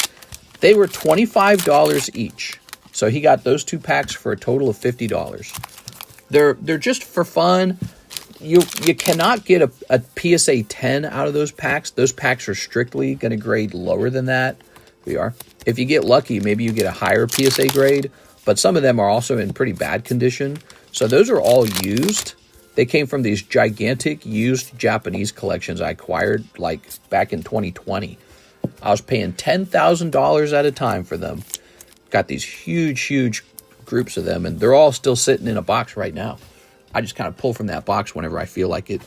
They were $25 each. So he got those 2 packs for a total of $50. They're just for fun. You cannot get a PSA 10 out of those packs. Those packs are strictly going to grade lower than that. We are. If you get lucky, maybe you get a higher PSA grade, but some of them are also in pretty bad condition. So those are all used. They came from these gigantic used Japanese collections I acquired like back in 2020. I was paying $10,000 at a time for them. Got these huge groups of them, and they're all still sitting in a box right now. I just kind of pull from that box whenever I feel like it.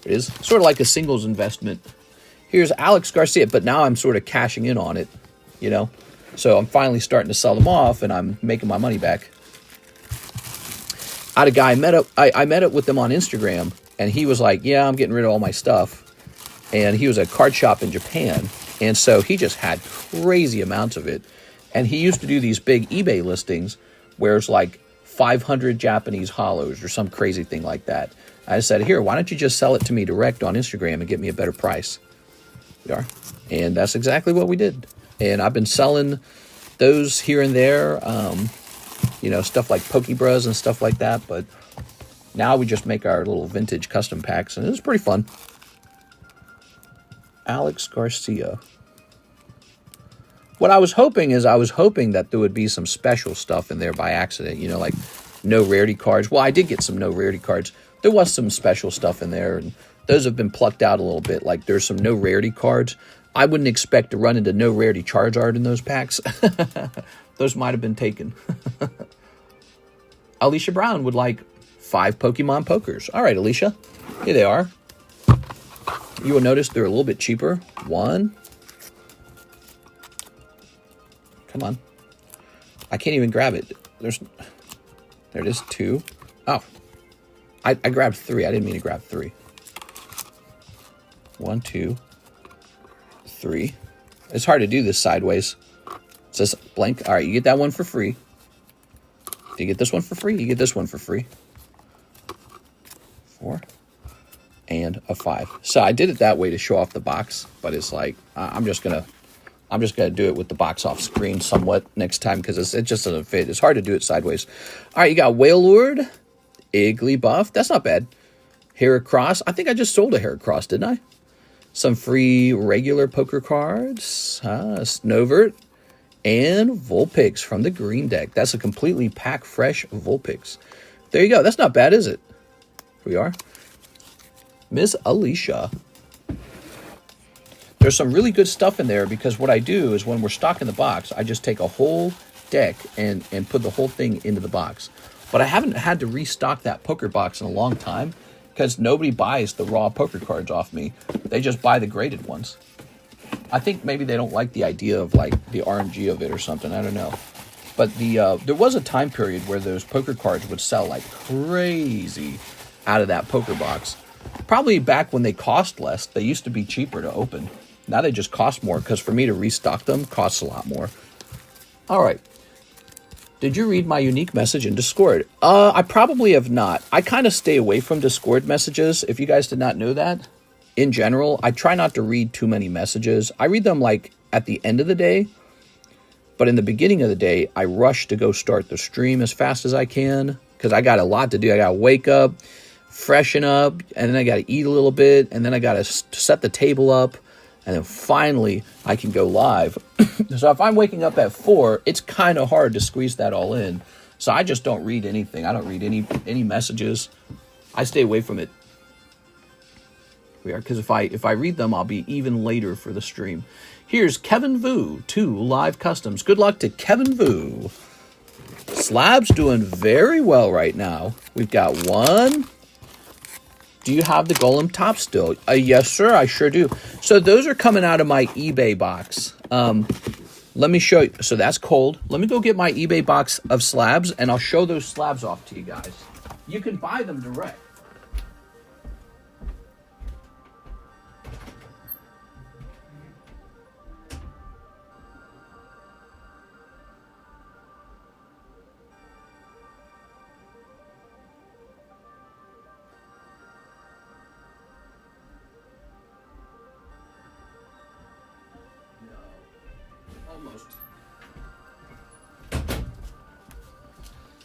It is sort of like a singles investment. Here's Alex Garcia, but now I'm sort of cashing in on it, you know? So I'm finally starting to sell them off, and I'm making my money back. I had a guy I met up with them on Instagram, and he was like, yeah, I'm getting rid of all my stuff. And he was a card shop in Japan, and so he just had crazy amounts of it. And he used to do these big eBay listings where it's like 500 Japanese holos or some crazy thing like that. I said, here, why don't you just sell it to me direct on Instagram and get me a better price? We are. And that's exactly what we did. And I've been selling those here and there, you know, stuff like Pokebros and stuff like that. But now we just make our little vintage custom packs, and it's pretty fun. Alex Garcia. What I was hoping is that there would be some special stuff in there by accident, you know, like no rarity cards. Well, I did get some no rarity cards. There was some special stuff in there, and those have been plucked out a little bit. Like there's some no rarity cards. I wouldn't expect to run into no rarity Charizard in those packs. Those might have been taken. Alicia Brown would like 5 Pokemon Pokers. All right, Alicia. Here they are. You will notice they're a little bit cheaper. 1. Come on. I can't even grab it. There it is. 2. Oh. I grabbed 3. I didn't mean to grab 3. 1, 2, 3. It's hard to do this sideways. It says blank. All right, you get that one for free. Do you get this one for free? You get this one for free. 4. And a 5. So I did it that way to show off the box, but it's like I'm just gonna do it with the box off screen somewhat next time because it just doesn't fit. It's hard to do it sideways. All right, you got Wailord, Igglybuff. That's not bad. Heracross. I think I just sold a Heracross, didn't I? Some free regular poker cards. Snovert and Vulpix from the green deck. That's a completely pack fresh Vulpix. There you go. That's not bad, is it? Here we are. Miss Alicia. There's some really good stuff in there because what I do is when we're stocking the box, I just take a whole deck and put the whole thing into the box. But I haven't had to restock that poker box in a long time because nobody buys the raw poker cards off me. They just buy the graded ones. I think maybe they don't like the idea of like the RNG of it or something. I don't know. But there was a time period where those poker cards would sell like crazy out of that poker box. Probably back when they cost less. They used to be cheaper to open. Now they just cost more because for me to restock them costs a lot more. All right. Did you read my unique message in Discord? I probably have not. I kind of stay away from Discord messages, if you guys did not know that. In general, I try not to read too many messages. I read them like at the end of the day. But in the beginning of the day, I rush to go start the stream as fast as I can because I got a lot to do. I got to wake up, freshen up, and then I got to eat a little bit, and then I got to set the table up, and then finally I can go live. So if I'm waking up at 4, it's kind of hard to squeeze that all in. So I just don't read anything. I don't read any messages. I stay away from it. Because if I read them, I'll be even later for the stream. Here's Kevin Vu, 2 live customs. Good luck to Kevin Vu. Slab's doing very well right now. We've got 1. Do you have the Golem top still? Yes, sir, I sure do. So those are coming out of my eBay box. Let me show you. So that's cold. Let me go get my eBay box of slabs, and I'll show those slabs off to you guys. You can buy them direct.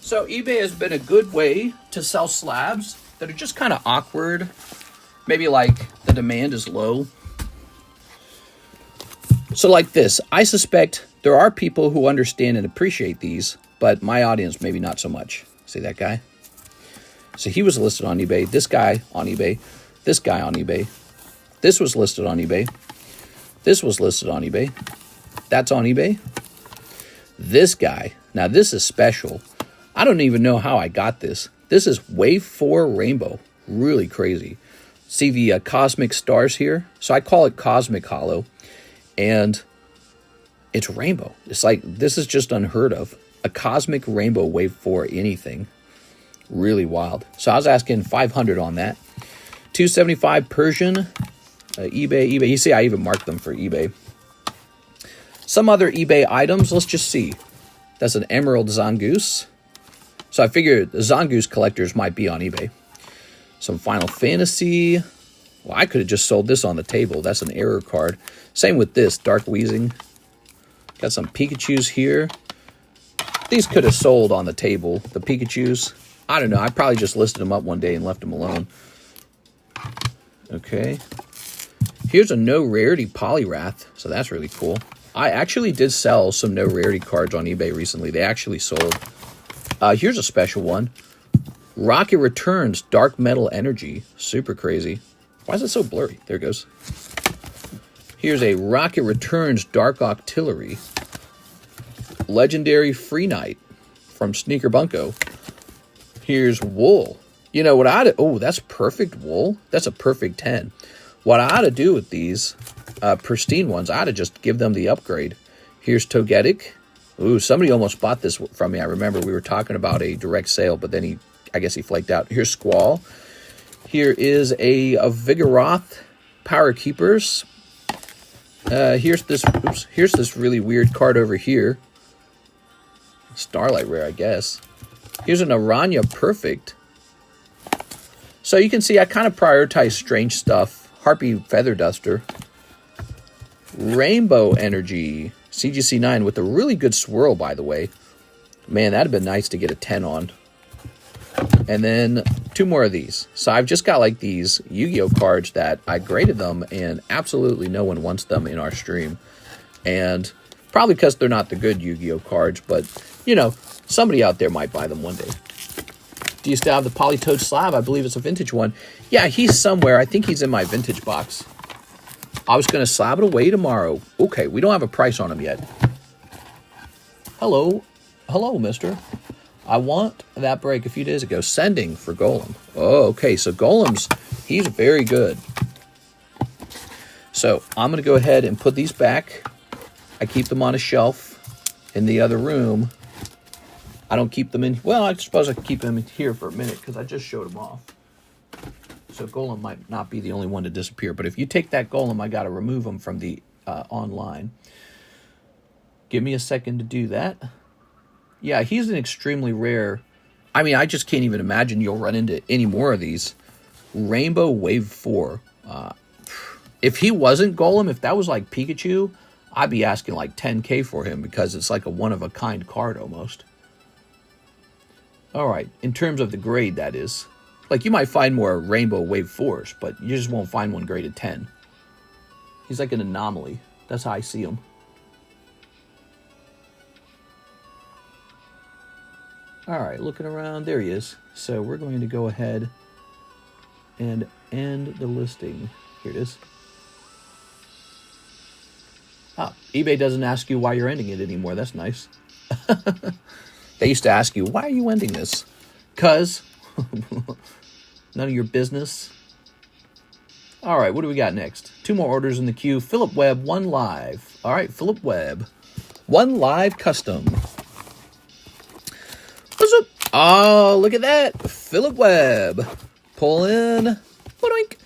So eBay has been a good way to sell slabs that are just kind of awkward. Maybe like the demand is low. So like this, I suspect there are people who understand and appreciate these, but my audience maybe not so much. See that guy? So he was listed on eBay. This guy on eBay. This guy on eBay. This was listed on eBay. This was listed on eBay. That's on eBay. This guy. Now this is special. I don't even know how I got this. This is Wave 4 Rainbow. Really crazy. See the cosmic stars here? So I call it Cosmic Holo. And it's rainbow. It's like, this is just unheard of. A cosmic rainbow Wave 4 anything. Really wild. So I was asking 500 on that. 275 Persian. eBay. You see, I even marked them for eBay. Some other eBay items. Let's just see. That's an Emerald Zangoose. So I figured the Zangoose collectors might be on eBay. Some Final Fantasy. Well, I could have just sold this on the table. That's an error card. Same with this, Dark Wheezing. Got some Pikachus here. These could have sold on the table, the Pikachus. I don't know. I probably just listed them up one day and left them alone. Okay. Here's a no rarity Polyrath. So that's really cool. I actually did sell some no rarity cards on eBay recently. They actually sold. Here's a special one. Rocket Returns Dark Metal Energy. Super crazy. Why is it so blurry? There it goes. Here's a Rocket Returns Dark Octillery. Legendary Free Knight from Sneaker Bunko. Here's Wool. You know what I ought to... Oh, that's perfect wool. That's a perfect 10. What I ought to do with these pristine ones, I ought to just give them the upgrade. Here's Togetic. Ooh, somebody almost bought this from me. I remember we were talking about a direct sale, but then I guess he flaked out. Here's Squall. Here is a Vigoroth Power Keepers. Here's this really weird card over here. Starlight Rare, I guess. Here's an Aranya Perfect. So you can see I kind of prioritize strange stuff. Harpy Feather Duster. Rainbow Energy. CGC9 with a really good swirl, by the way. Man, that'd have been nice to get a 10 on. And then 2 more of these. So I've just got like these Yu-Gi-Oh cards that I graded them and absolutely no one wants them in our stream. And probably because they're not the good Yu-Gi-Oh cards, but you know, somebody out there might buy them one day. Do you still have the Polytoad Slab? I believe it's a vintage one. Yeah, he's somewhere. I think he's in my vintage box. I was going to slab it away tomorrow. Okay, we don't have a price on him yet. Hello, mister. I want that break a few days ago. Sending for Golem. Oh, okay, so Golem's, he's very good. So I'm going to go ahead and put these back. I keep them on a shelf in the other room. I don't keep them in, well, I suppose I can keep them in here for a minute because I just showed them off. So Golem might not be the only one to disappear, but if you take that Golem, I got to remove them from the online. Give me a second to do that. Yeah, he's an extremely rare, I mean, I just can't even imagine you'll run into any more of these. Rainbow Wave 4. If he wasn't Golem, if that was like Pikachu, I'd be asking like 10K for him because it's like a one-of-a-kind card almost. All right, in terms of the grade, that is. Like, you might find more Rainbow Wave 4s, but you just won't find one graded 10. He's like an anomaly. That's how I see him. All right, looking around. There he is. So we're going to go ahead and end the listing. Here it is. Ah, eBay doesn't ask you why you're ending it anymore. That's nice. They used to ask you, why are you ending this? 'Cause none of your business. All right, what do we got next? 2 more orders in the queue. Philip Webb, 1 live. All right, Philip Webb. 1 live custom. What's up? Oh, look at that. Philip Webb. Pull in. Boink.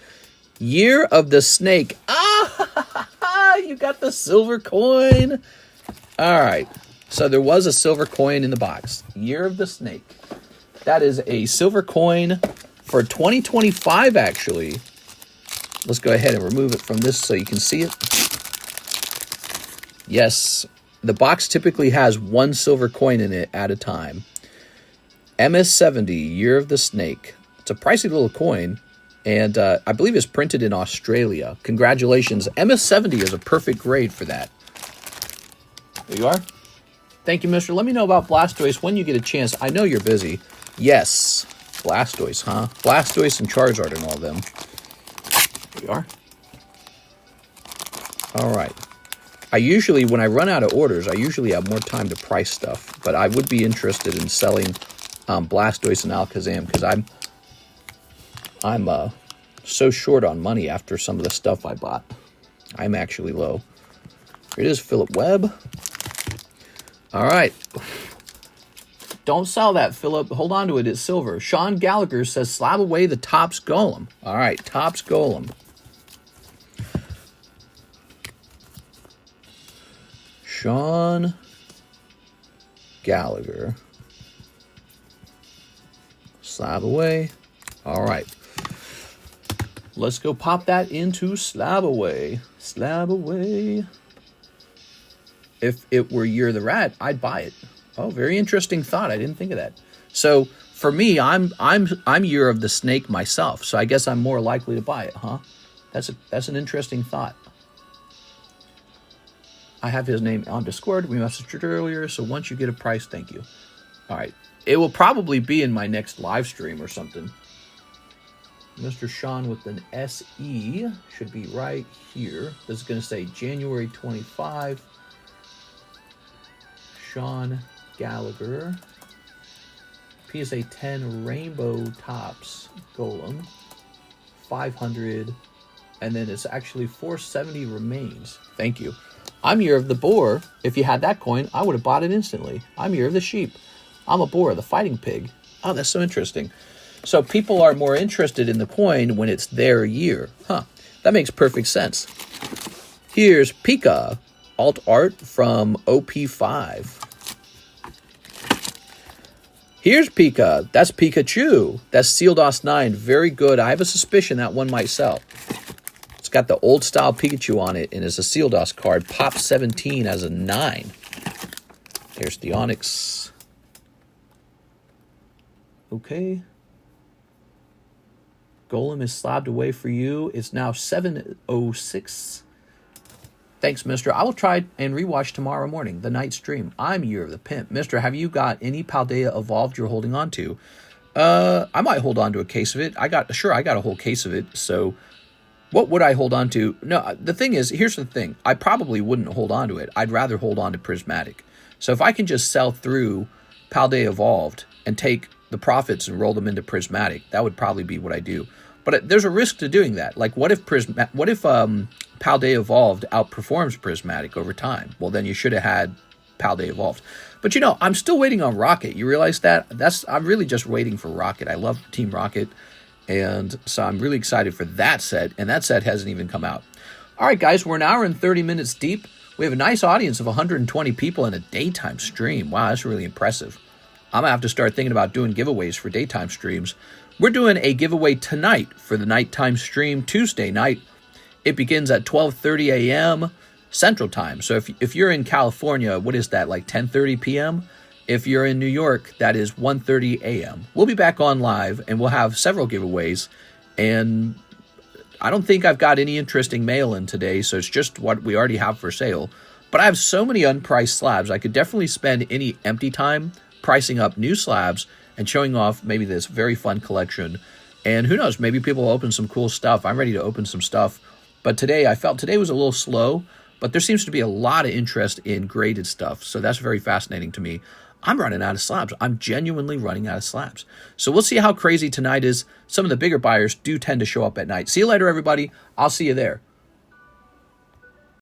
Year of the Snake. Ah, you got the silver coin. All right. So there was a silver coin in the box. Year of the Snake. That is a silver coin for 2025, actually. Let's go ahead and remove it from this so you can see it. Yes, the box typically has 1 silver coin in it at a time. MS70, Year of the Snake. It's a pricey little coin, and I believe it's printed in Australia. Congratulations. MS70 is a perfect grade for that. There you are. Thank you, mister. Let me know about Blastoise when you get a chance. I know you're busy. Yes. Blastoise, huh? Blastoise and Charizard and all them. There you are. All right. I usually, when I run out of orders, I usually have more time to price stuff. But I would be interested in selling Blastoise and Alakazam because I'm so short on money after some of the stuff I bought. I'm actually low. Here it is, Philip Webb. All right. Don't sell that, Philip. Hold on to it. It's silver. Sean Gallagher says, slab away the Topps Golem. All right, Topps Golem. Sean Gallagher. Slab away. All right. Let's go pop that into slab away. Slab away. If it were Year of the Rat, I'd buy it. Oh, very interesting thought. I didn't think of that. So for me, I'm Year of the Snake myself. So I guess I'm more likely to buy it, huh? That's an interesting thought. I have his name on Discord. We messaged it earlier. So once you get a price, thank you. All right. It will probably be in my next live stream or something. Mr. Sean with an SE should be right here. This is going to say January 25. Sean Gallagher. PSA 10 Rainbow Topps Golem. 500. And then it's actually 470 remains. Thank you. I'm Year of the Boar. If you had that coin, I would have bought it instantly. I'm Year of the Sheep. I'm a boar, the fighting pig. Oh, that's so interesting. So people are more interested in the coin when it's their year. Huh. That makes perfect sense. Here's Pika. Alt art from OP5. Here's Pika. That's Pikachu. That's Sealed OS 9. Very good. I have a suspicion that one might sell. It's got the old style Pikachu on it and it's a Sealed OS card. Pop 17 as a 9. Here's the Onyx. Okay. Golem is slabbed away for you. It's now 7:06. Thanks, mister. I will try and rewatch tomorrow morning, the night stream. I'm Year of the Pimp. Mister, have you got any Paldea Evolved you're holding on to? I might hold on to a case of it. I got a whole case of it, so What would I hold on to? No, the thing is, here's the thing. I probably wouldn't hold on to it. I'd rather hold on to Prismatic. So if I can just sell through Paldea Evolved and take the profits and roll them into Prismatic, that would probably be what I do. But there's a risk to doing that. Like, what if Paldea Evolved outperforms Prismatic over time? Well, then you should have had Paldea Evolved. But I'm still waiting on Rocket. You realize that? I'm really just waiting for Rocket. I love Team Rocket. And so I'm really excited for that set, and that set hasn't even come out. All right, guys, we're an hour and 30 minutes deep. We have a nice audience of 120 people in a daytime stream. Wow, that's really impressive. I'm going to have to start thinking about doing giveaways for daytime streams. We're doing a giveaway tonight for the nighttime stream, Tuesday night. It begins at 12:30 a.m. Central Time. So if you're in California, what is that, like 10:30 p.m.? If you're in New York, that is 1:30 a.m. We'll be back on live, and we'll have several giveaways. And I don't think I've got any interesting mail in today, so it's just what we already have for sale. But I have so many unpriced slabs, I could definitely spend any empty time pricing up new slabs and showing off maybe this very fun collection. And who knows, maybe people will open some cool stuff. I'm ready to open some stuff. But I felt today was a little slow, but there seems to be a lot of interest in graded stuff. So that's very fascinating to me. I'm running out of slabs. I'm genuinely running out of slabs. So we'll see how crazy tonight is. Some of the bigger buyers do tend to show up at night. See you later, everybody. I'll see you there.